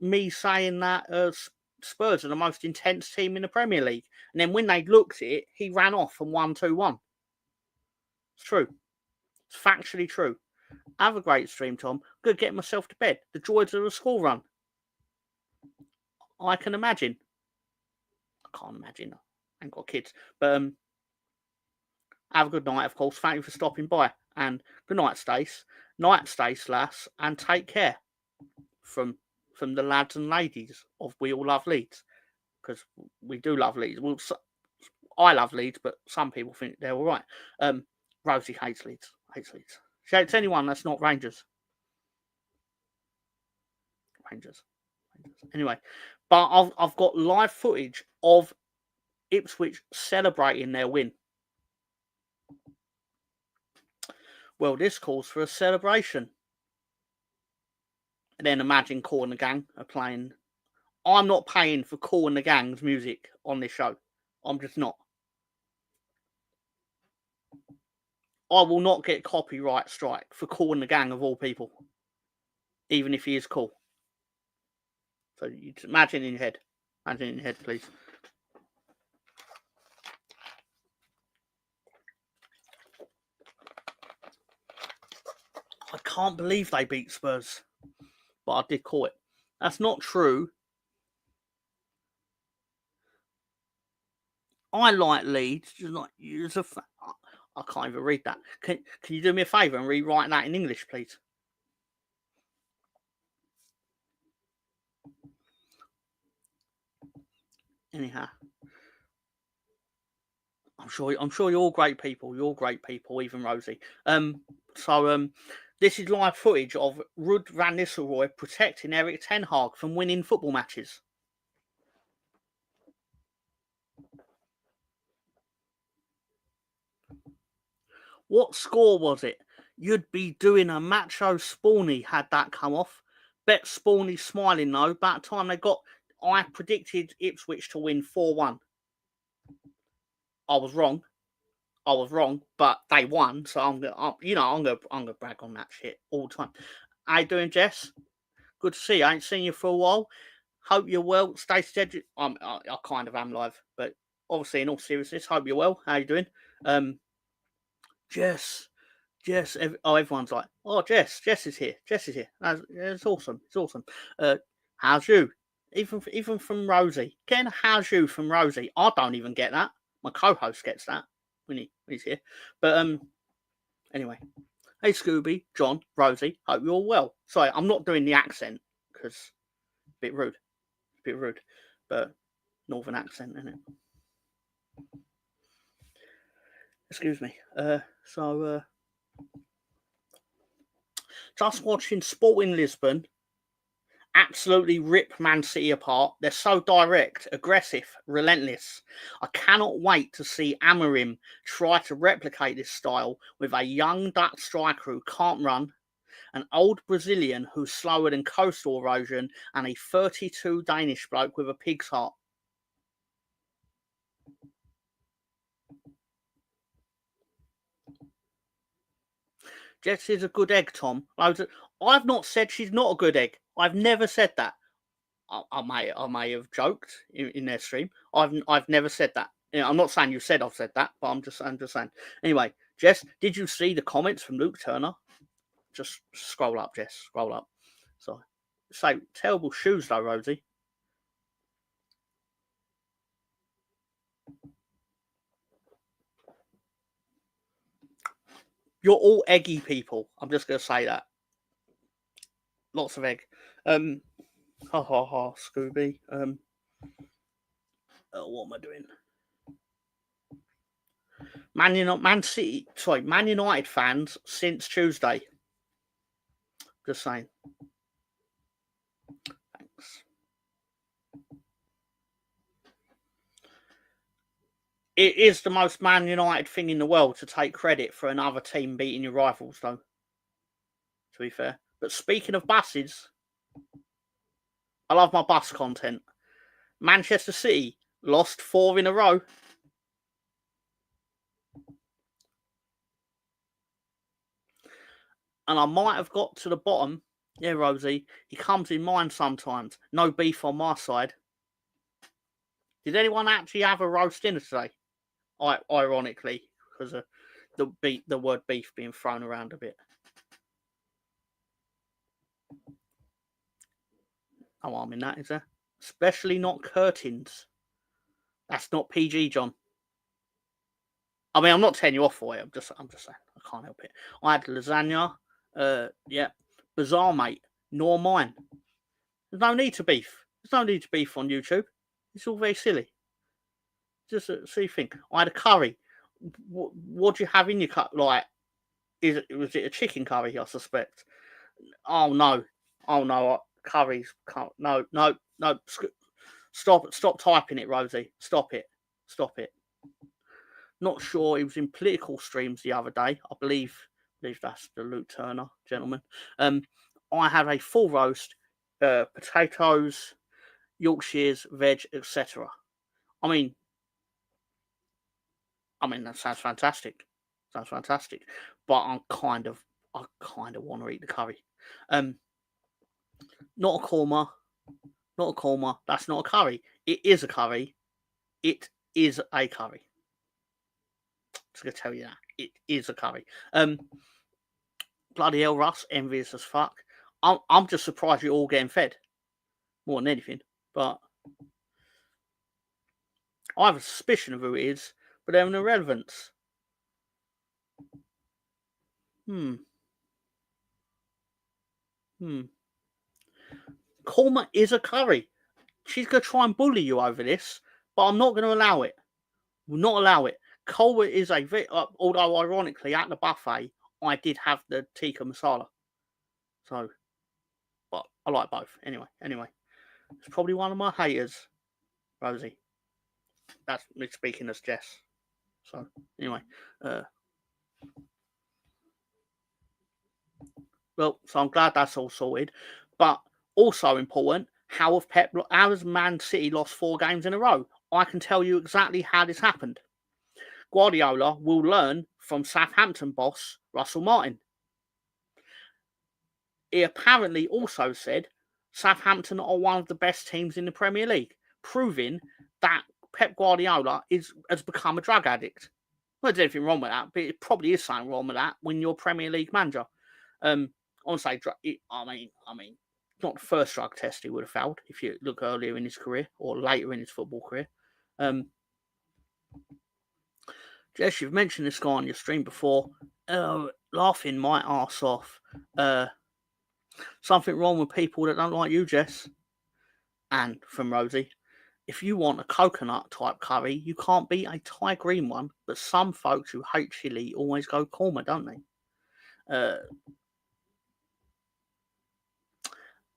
Speaker 1: me saying that Spurs are the most intense team in the Premier League." And then when they looked at it, he ran off and won 2-1. It's true. It's factually true. Have a great stream, Tom. I'm going to get myself to bed. The joys of the school run. I can imagine. I can't imagine. I ain't got kids. But have a good night, of course. Thank you for stopping by. And good night, Stace. Night, Stace, lass. And take care from the lads and ladies of We All Love Leeds. Because we do love Leeds. Well, I love Leeds, but some people think they're all right. Rosie hates Leeds. She hates anyone that's not Rangers. Anyway, but I've got live footage of Ipswich celebrating their win. Well, this calls for a celebration. And then imagine Kool and the Gang are playing. I'm not paying for Kool and the Gang's music on this show. I'm just not. I will not get copyright strike for Kool and the Gang of all people. Even if he is cool. So you imagine in your head. Imagine in your head, please. I can't believe they beat Spurs. But I did call it. That's not true. I like Leeds. I can't even read that. Can you do me a favour and rewrite that in English, please? Anyhow, I'm sure you're all great people. You're all great people, even Rosie. This is live footage of Ruud van Nistelrooy protecting Erik ten Hag from winning football matches. What score was it? You'd be doing a macho Spawny had that come off. Bet Spawny's smiling though. By the time I predicted Ipswich to win 4-1. I was wrong, but they won, so I'm gonna brag on that shit all the time. How you doing, Jess? Good to see you. I ain't seen you for a while. Hope you're well. Stay steady. I kind of am live, but obviously, in all seriousness, hope you're well. How you doing? Jess, Jess, everyone's like, oh, Jess is here. Jess is here. It's awesome. It's awesome. How's you? Even from Rosie. Getting a how's you from Rosie. I don't even get that. My co-host gets that when he's here. But anyway. Hey, Scooby, John, Rosie, hope you're all well. Sorry, I'm not doing the accent because it's a bit rude. But northern accent, isn't it? Excuse me. Just watching Sporting Lisbon absolutely rip Man City apart. They're so direct, aggressive, relentless. I cannot wait to see Amorim try to replicate this style with a young Dutch striker who can't run, an old Brazilian who's slower than coastal erosion, and a 32 Danish bloke with a pig's heart. Jess is a good egg, Tom. I've not said she's not a good egg. I've never said that. I may have joked in their stream. I've never said that. You know, I'm not saying you said I've said that, but I'm just saying. Anyway, Jess, did you see the comments from Luke Turner? Just scroll up, Jess. Scroll up. So terrible shoes though, Rosie. You're all eggy people. I'm just going to say that. Lots of egg. Scooby. What am I doing? Man United fans since Tuesday. Just saying. Thanks. It is the most Man United thing in the world to take credit for another team beating your rivals, though. To be fair. But speaking of buses, I love my bus content. Manchester City lost 4 in a row. And I might have got to the bottom. Yeah, Rosie, he comes in mine sometimes. No beef on my side. Did anyone actually have a roast dinner today? Ironically, because of the word beef being thrown around a bit. No harm in that, is there? Especially not curtains. That's not PG, John. I mean, I'm not telling you off for it. I'm just saying. I can't help it. I had lasagna. Yeah. Bizarre, mate. Nor mine. There's no need to beef. There's no need to beef on YouTube. It's all very silly. Just a silly thing. I had a curry. What do you have in your cut? Like, was it a chicken curry? I suspect. Oh no. Curries. No. Stop typing it, Rosie. Stop it. Not sure. He was in political streams the other day. I believe that's the Luke Turner gentleman. I had a full roast, potatoes, Yorkshires, veg, etc. I mean, that sounds fantastic. But I kind of want to eat the curry. Not a korma. That's not a curry. It is a curry. It is a curry. Just gonna tell you that it is a curry. Bloody hell, Russ, envious as fuck. I'm just surprised you're all getting fed more than anything. But I have a suspicion of who it is, but they're an irrelevance. Korma is a curry. She's gonna try and bully you over this, but I'm not gonna allow it. Will not allow it. Korma is a very, although ironically at the buffet I did have the tikka masala. So, but I like both. Anyway, it's probably one of my haters, Rosie. That's me speaking as Jess. So anyway, so I'm glad that's all sorted. But also important, how has Man City lost 4 games in a row? I can tell you exactly how this happened. Guardiola will learn from Southampton boss Russell Martin. He apparently also said Southampton are one of the best teams in the Premier League, proving that Pep Guardiola has become a drug addict. Well, there's anything wrong with that, but it probably is something wrong with that when you're Premier League manager. I want to say, I mean, not the first drug test he would have failed if you look earlier in his career or later in his football career. Jess, you've mentioned this guy on your stream before. Laughing my arse off. Something wrong with people that don't like you, Jess. And from Rosie, if you want a coconut type curry, you can't beat a Thai green one. But some folks who hate chili always go korma, don't they?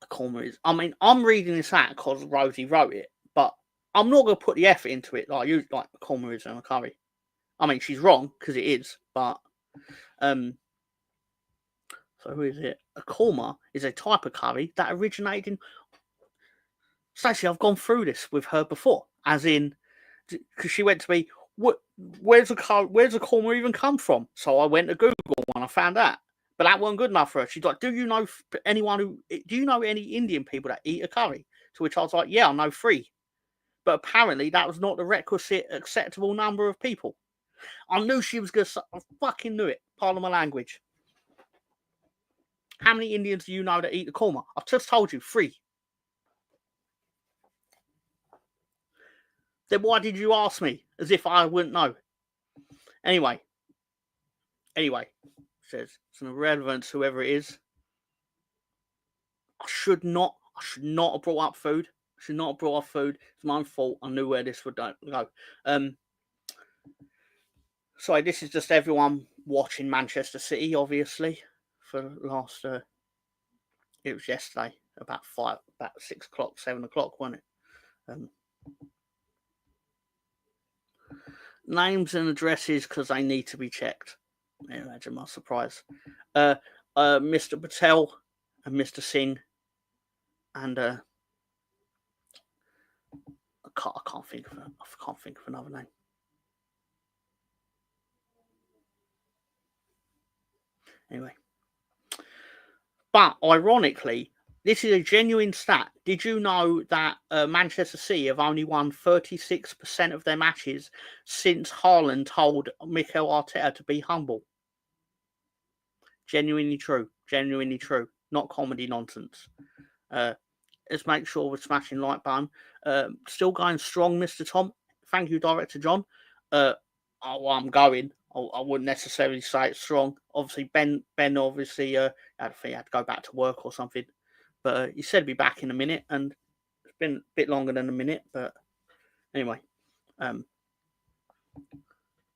Speaker 1: Korma is. I mean, I'm reading this out because Rosie wrote it, but I'm not going to put the effort into it like you like korma is in a curry. I mean, she's wrong because it is, but so who is it? A korma is a type of curry that originated in. Stacey, I've gone through this with her before, as in, because she went to me, where's the korma even come from? So I went to Google and I found out. But that wasn't good enough for her. She's like, do you know any Indian people that eat a curry? To which I was like, yeah, I know 3. But apparently that was not the requisite acceptable number of people. I knew she was going to, I fucking knew it. Pardon my language. How many Indians do you know that eat the korma? I've just told you, 3. Then why did you ask me? As if I wouldn't know. Anyway. Says it's an irrelevance, whoever it is. I should not have brought up food. It's my own fault. I knew where this would go. Sorry, this is just everyone watching Manchester City, obviously, for the last. It was yesterday, about 6 o'clock, 7 o'clock, wasn't it? Names and addresses because they need to be checked. Imagine my surprise. Mr. Patel and Mr. Singh, and I can't think of another name. Anyway, but ironically, this is a genuine stat. Did you know that Manchester City have only won 36% of their matches since Haaland told Mikel Arteta to be humble? Genuinely true. Not comedy nonsense. Let's make sure we're smashing like button. Still going strong, Mr. Tom. Thank you, Director John. I'm going. I wouldn't necessarily say it's strong. Obviously, Ben obviously had to go back to work or something. But he said he'd be back in a minute, and it's been a bit longer than a minute. But anyway,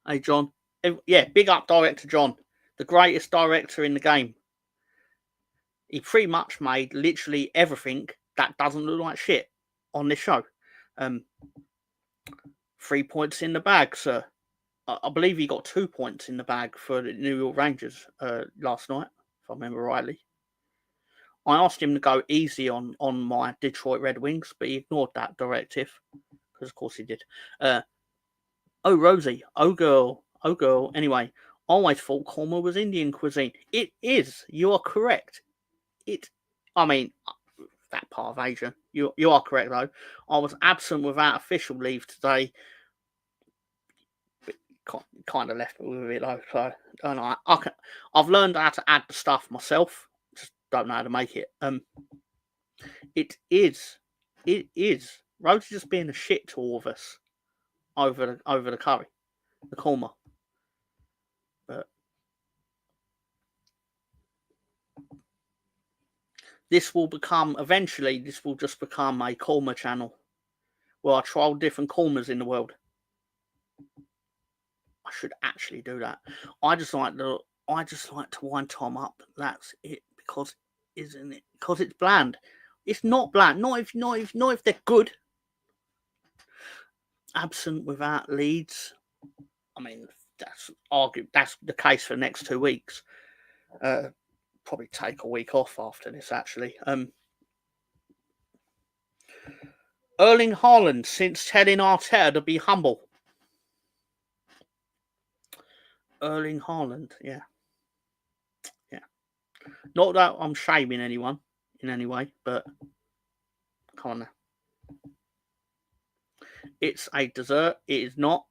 Speaker 1: hey, John. Yeah, big up Director John, the greatest director in the game. He pretty much made literally everything that doesn't look like shit on this show. 3 points in the bag, sir. I believe he got 2 points in the bag for the New York Rangers last night, if I remember rightly. I asked him to go easy on my Detroit Red Wings, but he ignored that directive, because of course he did. Oh, Rosie. Oh, girl. Anyway, I always thought korma was Indian cuisine. It is. You are correct. That part of Asia. You are correct, though. I was absent without official leave today. Kind of left me with it, though. So, I don't know. I've learned how to add the stuff myself. Just don't know how to make it. It is. Rosie's just being a shit to all of us over the curry, the korma. But this will just become a korma channel where I trial different kormas in the world. I should actually do that. I just like to wind Tom up. That's it, because isn't it? Because it's bland. It's not bland. Not if they're good. Absent without Leeds. I mean, that's the case for the next 2 weeks. Probably take a week off after this, actually. Erling Haaland, since telling Arteta to be humble. Erling Haaland, yeah. Not that I'm shaming anyone in any way, but come on now. It's a dessert. It is not.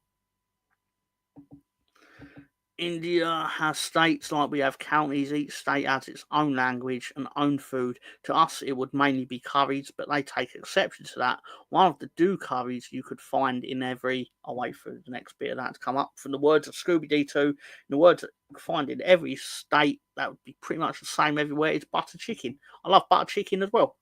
Speaker 1: India has states like we have counties. Each state has its own language and own food. To us, it would mainly be curries, but they take exception to that. One of the do curries you could find in every... I'll wait for the next bit of that to come up. From the words of Scooby-Doo 2, the words that you find in every state, that would be pretty much the same everywhere, is butter chicken. I love butter chicken as well.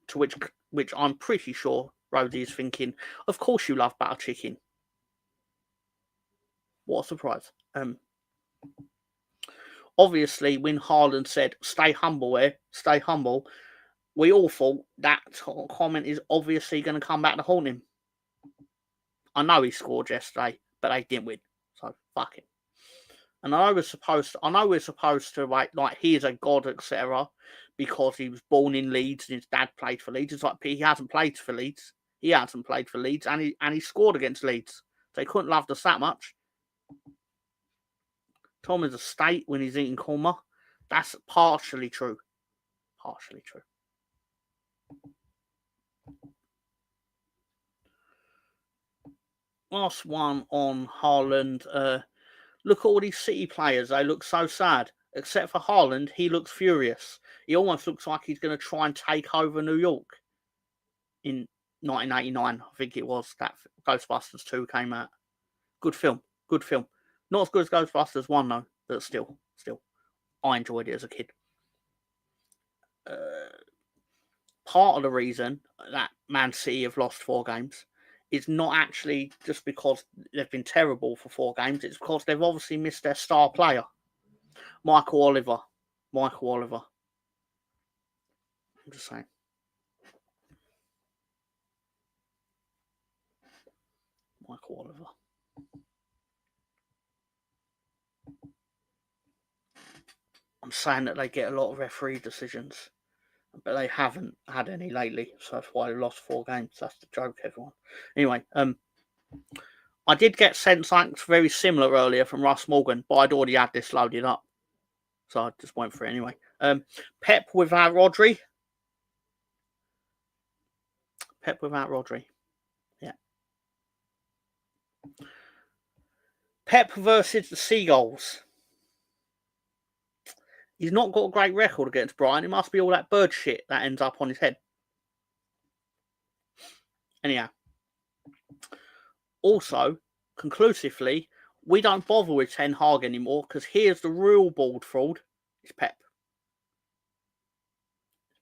Speaker 1: To which I'm pretty sure Rosie is thinking, of course you love butter chicken. What a surprise. Obviously, when Haaland said, stay humble here, stay humble, we all thought that comment is obviously going to come back to haunt him. I know he scored yesterday, but they didn't win. So, fuck him. And I know we're supposed to like he is a god, etc., because he was born in Leeds and his dad played for Leeds. It's like he hasn't played for Leeds. He hasn't played for Leeds, and he scored against Leeds. So he couldn't love us that much. Tom is a state when he's eating korma. That's partially true. Partially true. Last one on Haaland. Look at all these City players. They look so sad. Except for Haaland, he looks furious. He almost looks like he's going to try and take over New York. In 1989, I think it was, that Ghostbusters 2 came out. Good film. Good film. Not as good as Ghostbusters 1, though, but still. I enjoyed it as a kid. Part of the reason that Man City have lost 4 games is not actually just because they've been terrible for 4 games. It's because they've obviously missed their star player, Michael Oliver. I'm just saying. Michael Oliver. I'm saying that they get a lot of referee decisions, but they haven't had any lately, so that's why they lost 4 games. That's the joke, everyone. Anyway, I did get sent something very similar earlier from Russ Morgan, but I'd already had this loaded up, so I just went for it anyway. Pep without Rodri. Yeah. Pep versus the Seagulls. He's not got a great record against Brighton. It must be all that bird shit that ends up on his head. Anyhow. Also, conclusively, we don't bother with Ten Hag anymore because here's the real bald fraud. It's Pep.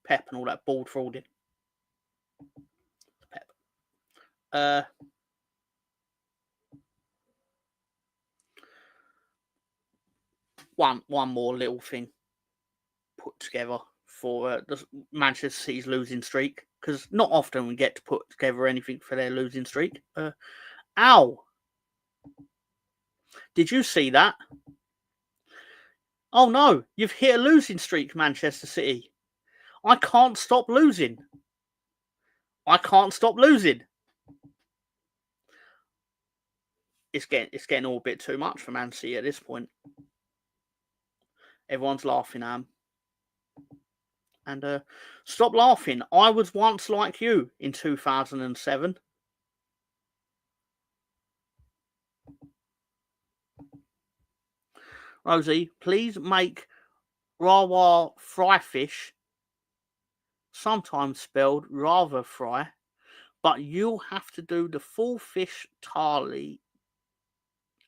Speaker 1: Pep and all that bald frauding. Pep. One more little thing put together for the Manchester City's losing streak, because not often we get to put together anything for their losing streak. Ow! Did you see that? Oh no, you've hit a losing streak, Manchester City. I can't stop losing. It's getting all a bit too much for Man City at this point. Everyone's laughing at him. And stop laughing. I was once like you in 2007. Rosie, please make rawa fry fish, sometimes spelled rather fry, but you'll have to do the full fish thali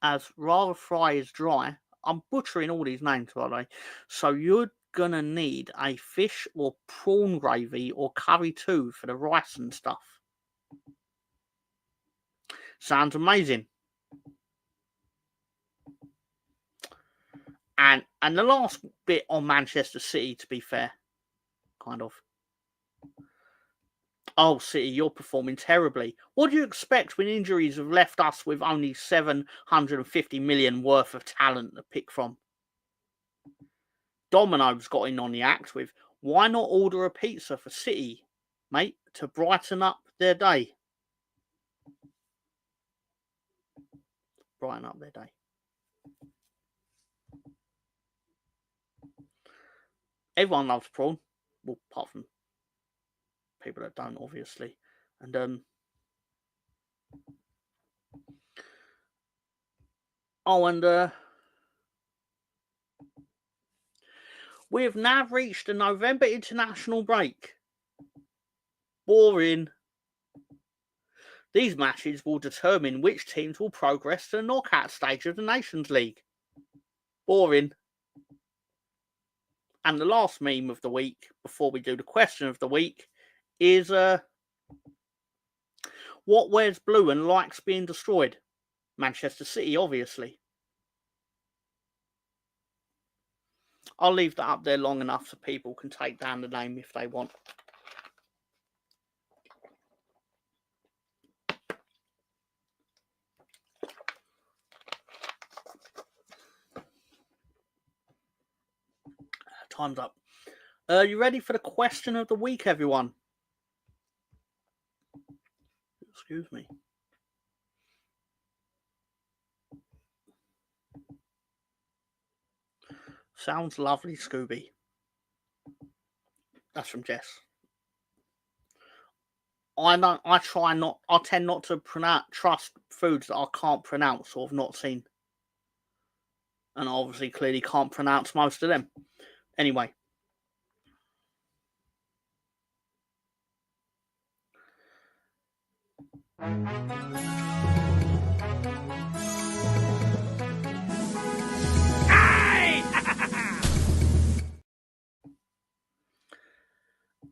Speaker 1: as rather fry is dry. I'm butchering all these names, by the way. So you're going to need a fish or prawn gravy or curry too for the rice and stuff. Sounds amazing. And the last bit on Manchester City, to be fair, kind of. Oh, City, you're performing terribly. What do you expect when injuries have left us with only 750 million worth of talent to pick from? Domino's got in on the act with, why not order a pizza for City, mate, to brighten up their day? Brighten up their day. Everyone loves prawn. Well, apart from people that don't, obviously. And Oh, and we have now reached the November international break. Boring. These matches will determine which teams will progress to the knockout stage of the Nations League. Boring. And the last meme of the week, before we do the question of the week, is what wears blue and likes being destroyed? Manchester City, obviously. I'll leave that up there long enough so people can take down the name if they want. Time's up. You ready for the question of the week, everyone? Excuse me. Sounds lovely, Scooby. That's from Jess. I tend not to trust foods that I can't pronounce or have not seen. And I obviously clearly can't pronounce most of them. Anyway.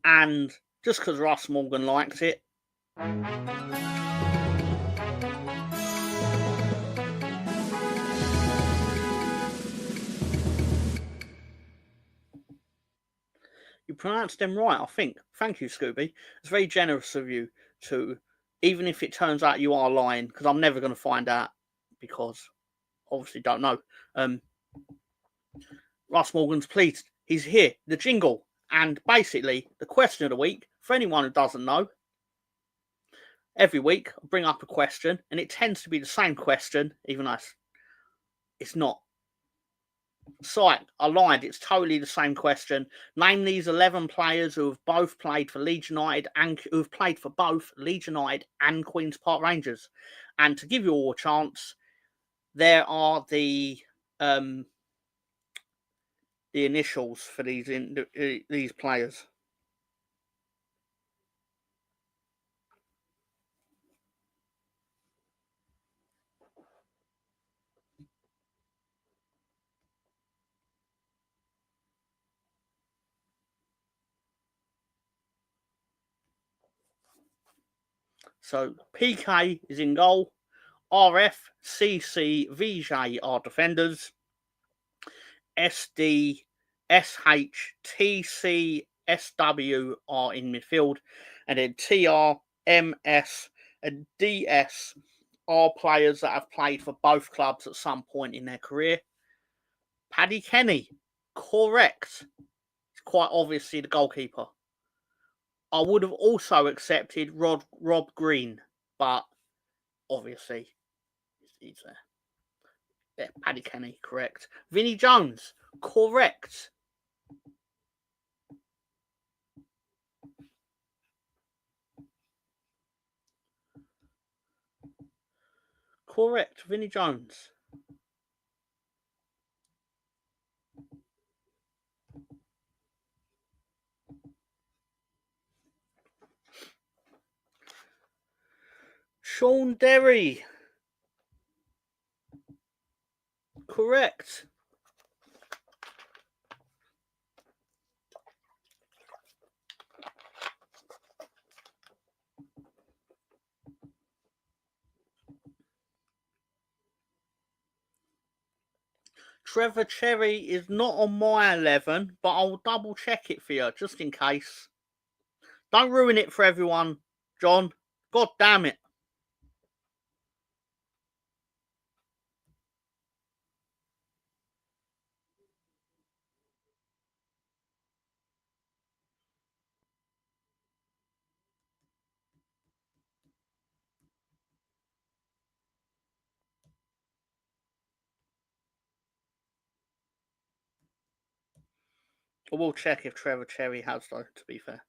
Speaker 1: And just because Russ Morgan likes it, you pronounced them right, I think. Thank you, Scooby. It's very generous of you to, even if it turns out you are lying, because I'm never going to find out, because obviously don't know. Russ Morgan's pleased. He's here. The jingle. And basically, the question of the week, for anyone who doesn't know, every week I bring up a question, and it tends to be the same question, even though it's not. Psych, I lied. It's totally the same question. Name these 11 players who have both played for Leeds United and who have played for both Leeds United and Queen's Park Rangers. And to give you all a chance, there are the initials for these players. So PK is in goal. RF, CC, VJ are defenders. SD, SH, TC, SW are in midfield. And then TR, MS, and DS are players that have played for both clubs at some point in their career. Paddy Kenny, correct. It's quite obviously the goalkeeper. I would have also accepted Rob Green, but obviously he's there. Yeah, Paddy Kenny, correct. Vinnie Jones, correct. Correct, Vinnie Jones. Sean Derry. Correct. Trevor Cherry is not on my 11, but I'll double check it for you, just in case. Don't ruin it for everyone, John. God damn it. I will check if Trevor Cherry has, though, to be fair.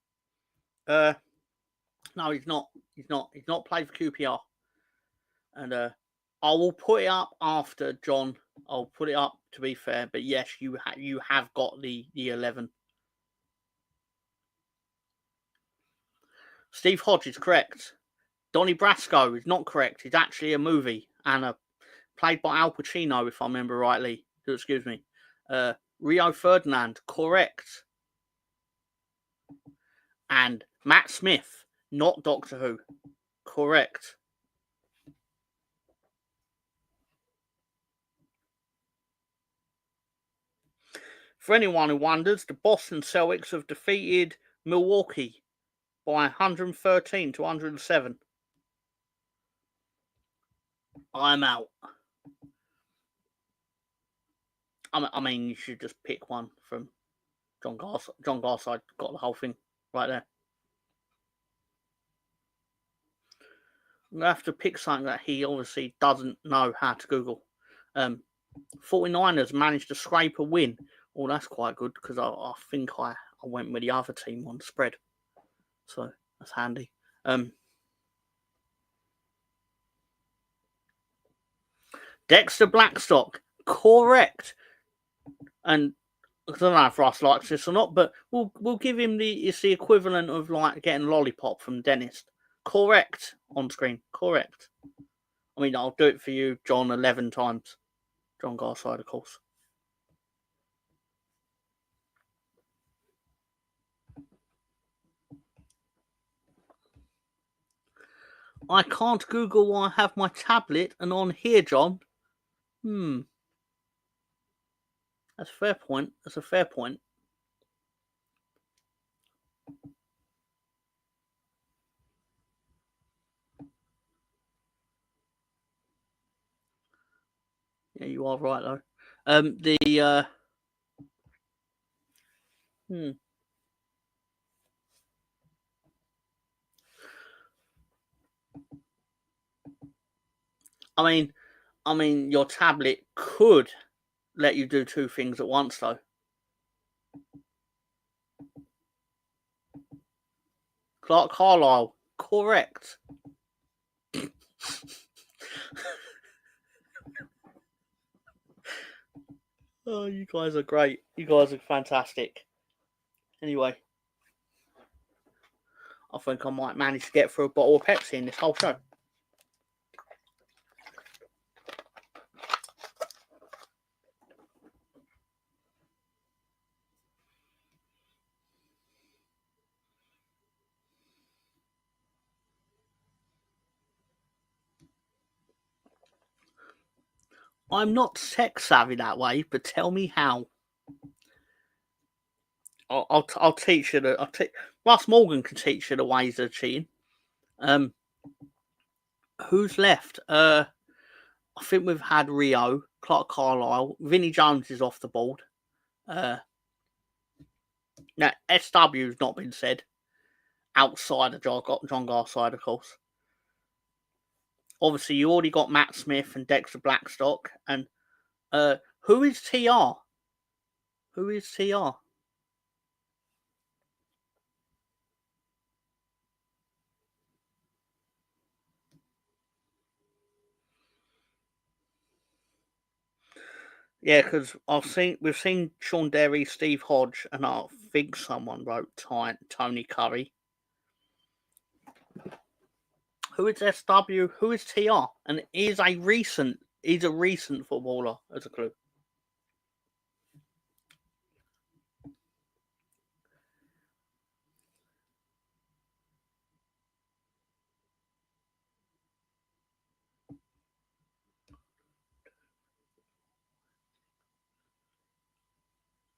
Speaker 1: No, he's not. He's not played for QPR. And I will put it up after, John. I'll put it up, to be fair. But yes, you have got the 11. Steve Hodge is correct. Donnie Brasco is not correct. It's actually a movie, and played by Al Pacino, if I remember rightly. Excuse me. Rio Ferdinand, correct. And Matt Smith, not Doctor Who, correct. For anyone who wonders, the Boston Celtics have defeated Milwaukee by 113 to 107. I'm out. I mean, you should just pick one from John Garside. John Garside got the whole thing right there. I'm going to have to pick something that he obviously doesn't know how to Google. 49ers managed to scrape a win. Oh, that's quite good, because I think I went with the other team on the spread. So that's handy. Dexter Blackstock, correct. And I don't know if Russ likes this or not, but we'll give him it's the equivalent of like getting a lollipop from the dentist. Correct on screen. Correct. I mean, I'll do it for you, John, 11 times. John Garside, of course. I can't Google while I have my tablet and on here, John. That's a fair point. That's a fair point. Yeah, you are right, though. I mean, your tablet could let you do two things at once, though. Clark Carlisle, correct. Oh, you guys are great. You guys are fantastic. Anyway, I think I might manage to get through a bottle of Pepsi in this whole show. I'm not sex savvy that way, but tell me how. I'll teach you. Russ Morgan can teach you the ways of cheating. Who's left? I think we've had Rio, Clark Carlisle, Vinnie Jones is off the board. Now SW's not been said outside of John Garside, of course. Obviously, you already got Matt Smith and Dexter Blackstock, and who is TR? Who is TR? Yeah, because we've seen Sean Derry, Steve Hodge, and I think someone wrote Tony Curry. Who is SW? Who is TR? And he's a recent footballer, as a clue.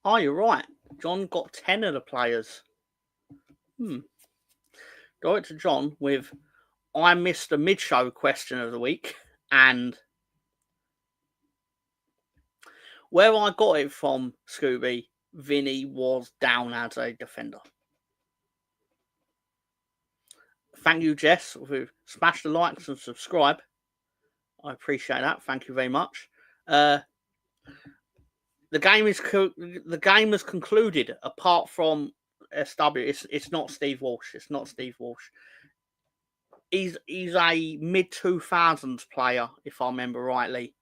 Speaker 1: Oh, you're right. John got 10 of the players. Director John with I missed the mid-show question of the week, and where I got it from, Scooby, Vinny was down as a defender. Thank you, Jess, who smash the likes and subscribe. I appreciate that. Thank you very much. The game is concluded. Apart from SW, it's not Steve Walsh. It's not Steve Walsh. He's a mid-2000s player, if I remember rightly.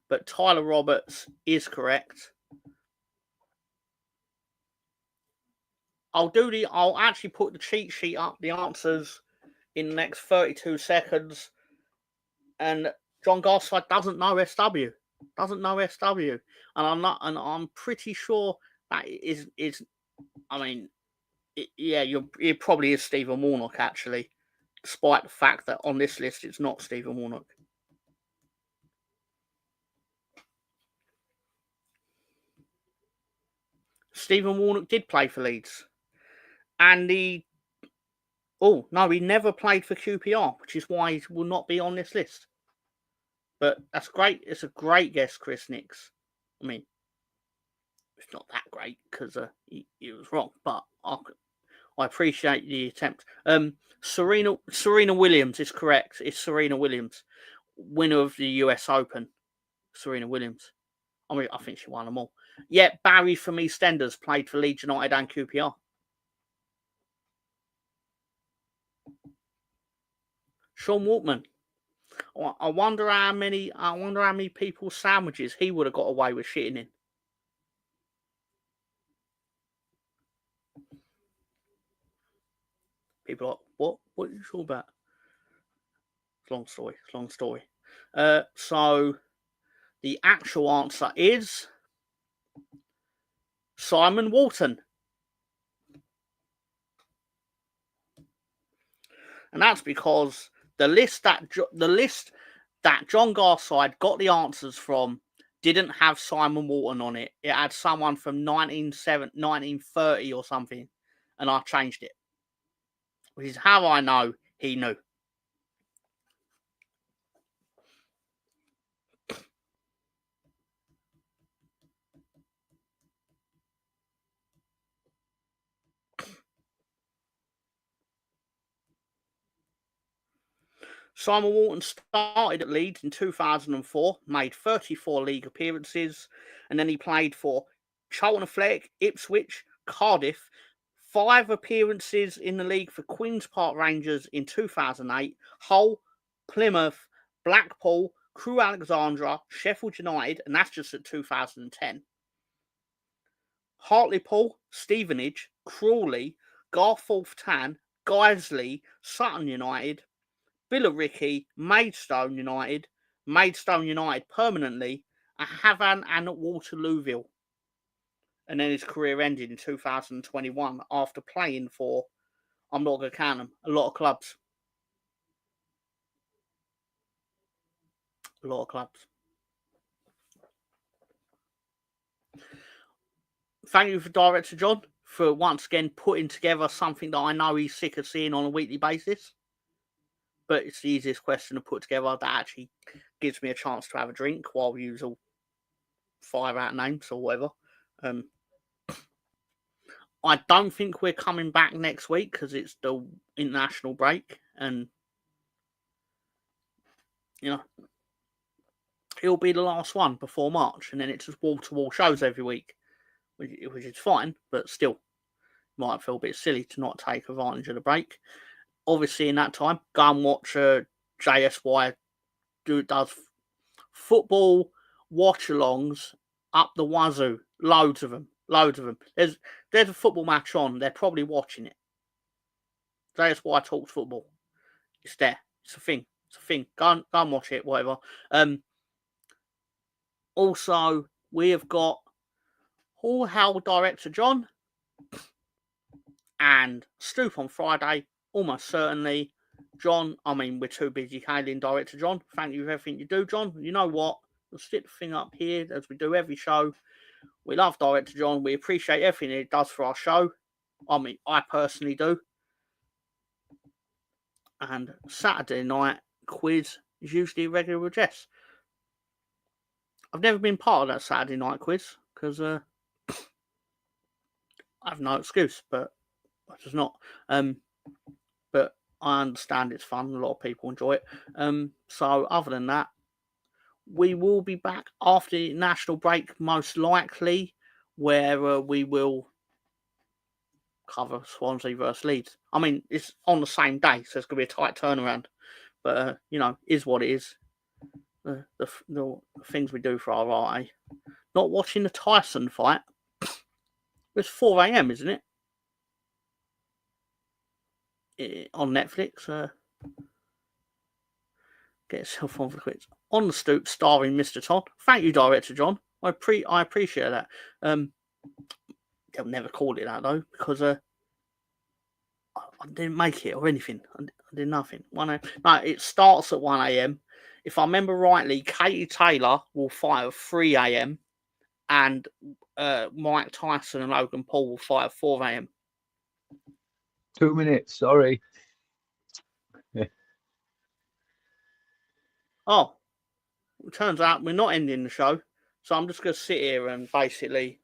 Speaker 1: But Tyler Roberts is correct. I'll actually put the cheat sheet up, the answers, in the next 32 seconds. And John Garside doesn't know SW. And I'm pretty sure that is I mean, it probably is Stephen Warnock, actually, despite the fact that on this list it's not Stephen Warnock. Stephen Warnock did play for Leeds. And he never played for QPR, which is why he will not be on this list. But that's great. It's a great guess, Chris Nix. I mean, it's not that great because he was wrong, but I appreciate the attempt. Serena Williams is correct. It's Serena Williams, winner of the US Open. Serena Williams. I mean, I think she won them all. Yeah, Barry from EastEnders played for Leeds United and QPR. Sean Walkman. I wonder how many people's sandwiches he would have got away with shitting in. People are like, what? What are you talking about? It's a long story. So the actual answer is Simon Walton. And that's because the list that John Garside got the answers from didn't have Simon Walton on it. It had someone from 1930 or something, and I changed it. Which is how I know he knew. Simon Walton started at Leeds in 2004, made 34 league appearances, and then he played for Charlton Athletic, Ipswich, Cardiff, 5 appearances in the league for Queen's Park Rangers in 2008, Hull, Plymouth, Blackpool, Crewe Alexandra, Sheffield United, and that's just at 2010. Hartlepool, Stevenage, Crawley, Garforth Town, Guiseley, Sutton United, Billericay, Maidstone United permanently, Havant and Waterlooville. And then his career ended in 2021 after playing for, I'm not going to count them, a lot of clubs. Thank you for Director John for once again putting together something that I know he's sick of seeing on a weekly basis. But it's the easiest question to put together that actually gives me a chance to have a drink while we use all 5 out names or whatever. I don't think we're coming back next week because it's the international break, and it'll be the last one before March, and then it's just wall-to-wall shows every week, which is fine, but still might feel a bit silly to not take advantage of the break. Obviously, in that time, go and watch JSY does football watch-alongs up the wazoo. Loads of them. There's a football match on. They're probably watching it. JSY talks football. It's there. It's a thing. Go and watch it, whatever. Also, we have got Hall Hell Director John and Stoop on Friday, almost certainly. John, we're too busy hailing Director John. Thank you for everything you do, John. You know what? We'll stick the thing up here as we do every show. We love Director John. We appreciate everything he does for our show. I personally do. And Saturday night quiz is usually a regular with Jess. I've never been part of that Saturday night quiz because I have no excuse, but I just not. But I understand it's fun. A lot of people enjoy it. So other than that, we will be back after the national break, most likely, where we will cover Swansea versus Leeds. I mean, it's on the same day, so it's going to be a tight turnaround. But, is what it is. The things we do for our art, eh? Not watching the Tyson fight. It's 4 a.m., isn't it? On Netflix. Get yourself on for the quiz. On the Stoop, starring Mr. Todd. Thank you, Director John. I appreciate that. They'll never call it that though, because I didn't make it or anything. I did nothing. No, it starts at 1 a.m. If I remember rightly, Katie Taylor will fight at 3 a.m. and Mike Tyson and Logan Paul will fight at 4 a.m.
Speaker 2: 2 minutes, sorry.
Speaker 1: Oh, it turns out we're not ending the show, so I'm just going to sit here and basically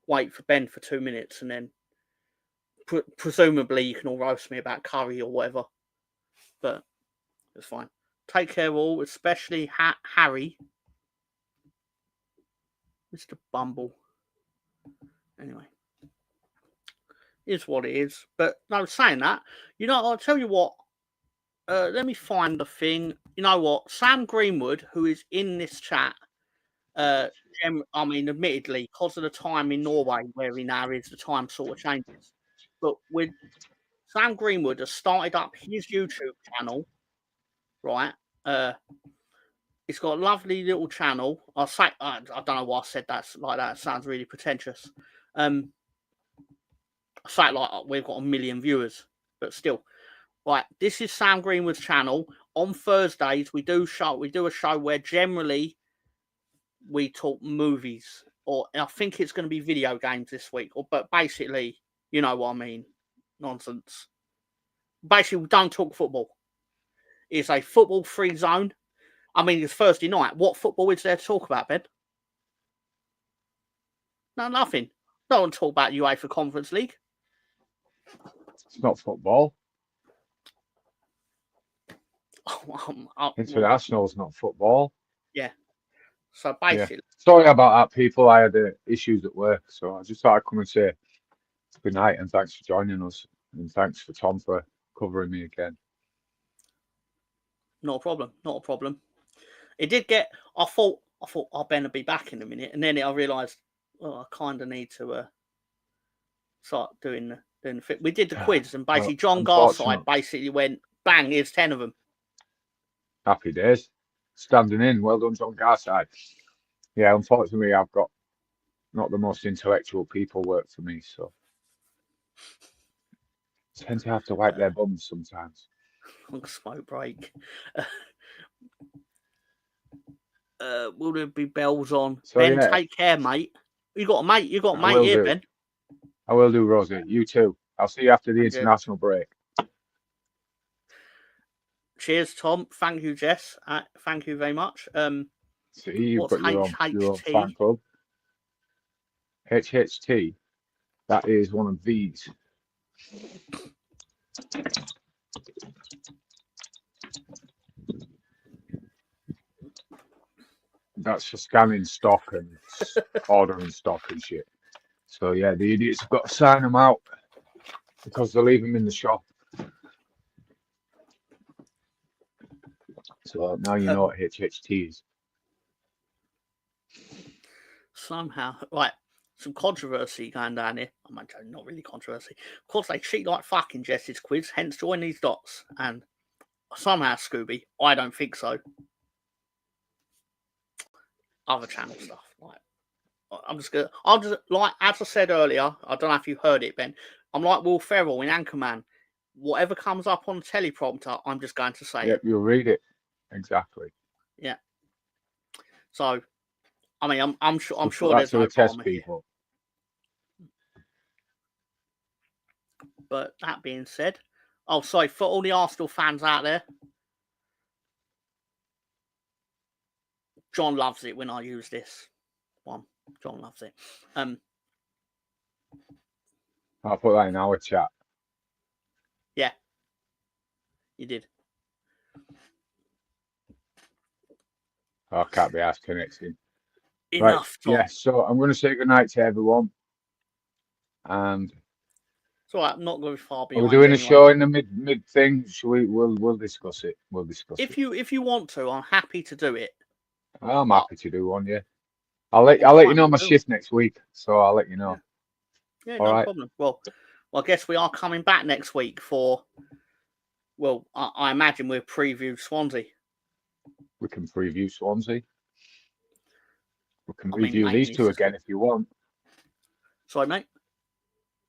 Speaker 1: wait for Ben for 2 minutes, and then presumably you can all roast me about curry or whatever, but it's fine. Take care all, especially Harry, Mr. Bumble. Anyway, is what it is. But no, saying that, I'll tell you what. Let me find the thing. You know what? Sam Greenwood, who is in this chat, admittedly, because of the time in Norway where he now is, the time sort of changes. But with Sam Greenwood has started up his YouTube channel, right? It's got a lovely little channel. I don't know why I said that like that. It sounds really pretentious. I say it like we've got 1 million viewers, but still. Right, this is Sam Greenwood's channel. On Thursdays, we do a show where generally we talk movies, or I think it's going to be video games this week. But basically, you know what I mean, nonsense. Basically, we don't talk football. It's a football-free zone. I mean, it's Thursday night. What football is there to talk about, Ben? No, nothing. No one talk about UEFA Conference League.
Speaker 2: It's not football. International is not football.
Speaker 1: Yeah. So basically,
Speaker 2: sorry about that, people. I had issues at work, so I just thought I'd come and say good night and thanks for joining us, and thanks for Tom for covering me again.
Speaker 1: Not a problem. Not a problem. It did get. I thought I'll better be back in a minute, and then I realised, I kind of need to start doing the fit. We did the quiz, and basically John Garside basically went bang. Here's 10 of them.
Speaker 2: Happy days. Standing in. Well done, John Garside. Yeah, unfortunately, I've got not the most intellectual people work for me, so I tend to have to wipe their bums sometimes.
Speaker 1: Long smoke break. Will there be bells on? So, Ben, take care, mate. You got a mate here, Ben.
Speaker 2: I will do, Rosie. You too. I'll see you after the international break.
Speaker 1: Cheers, Tom. Thank you, Jess. Thank you very much.
Speaker 2: See, you've got your own fan club. HHT. That is one of these. That's for scanning stock and ordering stock and shit. So yeah, the idiots have got to sign them out because they leave them in the shop. So now you know what HHT is.
Speaker 1: Somehow, right, some controversy going down here. I might say not really controversy. Of course, they cheat like fucking Jess's quiz, hence join these dots. And somehow, Scooby, I don't think so. Other channel stuff. Like, I'll just like, as I said earlier, I don't know if you heard it, Ben. I'm like Will Ferrell in Anchorman. Whatever comes up on the teleprompter, I'm just going to say
Speaker 2: it. You'll read it. Exactly.
Speaker 1: Yeah. So, I mean, I'm sure there's no
Speaker 2: test people.
Speaker 1: But that being said, sorry, for all the Arsenal fans out there, John loves it when I use this one. John loves it.
Speaker 2: I'll put that in our chat.
Speaker 1: Yeah, you did.
Speaker 2: I can't be asked connecting.
Speaker 1: Enough.
Speaker 2: Right. Yeah, so I'm going to say goodnight to everyone. And
Speaker 1: It's all right. I'm not going far
Speaker 2: Are
Speaker 1: behind
Speaker 2: we doing
Speaker 1: anyway.
Speaker 2: a show in the mid thing? We'll discuss it. We'll discuss it.
Speaker 1: If you want to, I'm happy to do it.
Speaker 2: I'm
Speaker 1: But
Speaker 2: happy to do one. Yeah, I'll let you
Speaker 1: fine,
Speaker 2: know my
Speaker 1: we'll do.
Speaker 2: shift next week. So I'll let you know.
Speaker 1: Yeah,
Speaker 2: All
Speaker 1: no
Speaker 2: right.
Speaker 1: problem. Well, I guess we are coming back next week for. Well, I imagine we'll preview Swansea.
Speaker 2: We can preview Swansea. We can
Speaker 1: I mean,
Speaker 2: review these two again if you want.
Speaker 1: Sorry, mate.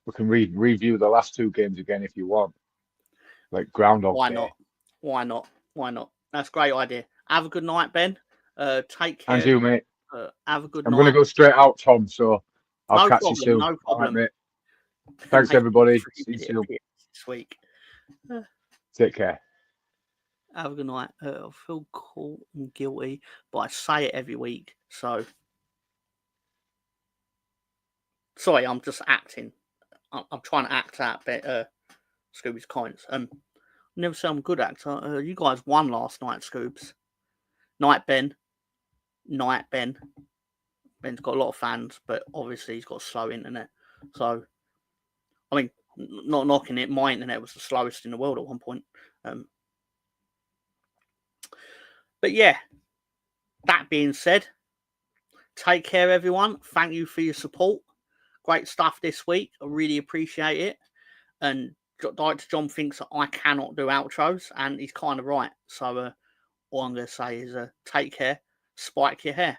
Speaker 2: We can review the last two games again if you want. Like Groundhog
Speaker 1: Why
Speaker 2: Day.
Speaker 1: not? Why not? Why not? That's a great idea. Have a good night, Ben. Take care.
Speaker 2: And you, mate.
Speaker 1: Have a good
Speaker 2: I'm
Speaker 1: night.
Speaker 2: going to go straight out, Tom. So I'll
Speaker 1: No
Speaker 2: catch
Speaker 1: problem,
Speaker 2: you soon.
Speaker 1: no
Speaker 2: All right,
Speaker 1: problem.
Speaker 2: mate. Thanks, everybody. See you soon.
Speaker 1: This week.
Speaker 2: Take care.
Speaker 1: Have a good night. I feel cool and guilty, but I say it every week. So, sorry, I'm just acting. I'm trying to act out Scooby's comments. Never say I'm a good actor. You guys won last night, Scoobs. Night Ben. Night Ben. Ben's got a lot of fans, but obviously he's got slow internet. So, I mean, not knocking it. My internet was the slowest in the world at one point. But yeah, that being said, take care, everyone. Thank you for your support. Great stuff this week. I really appreciate it. And Director John thinks that I cannot do outros, and he's kind of right. So all I'm going to say is take care, spike your hair.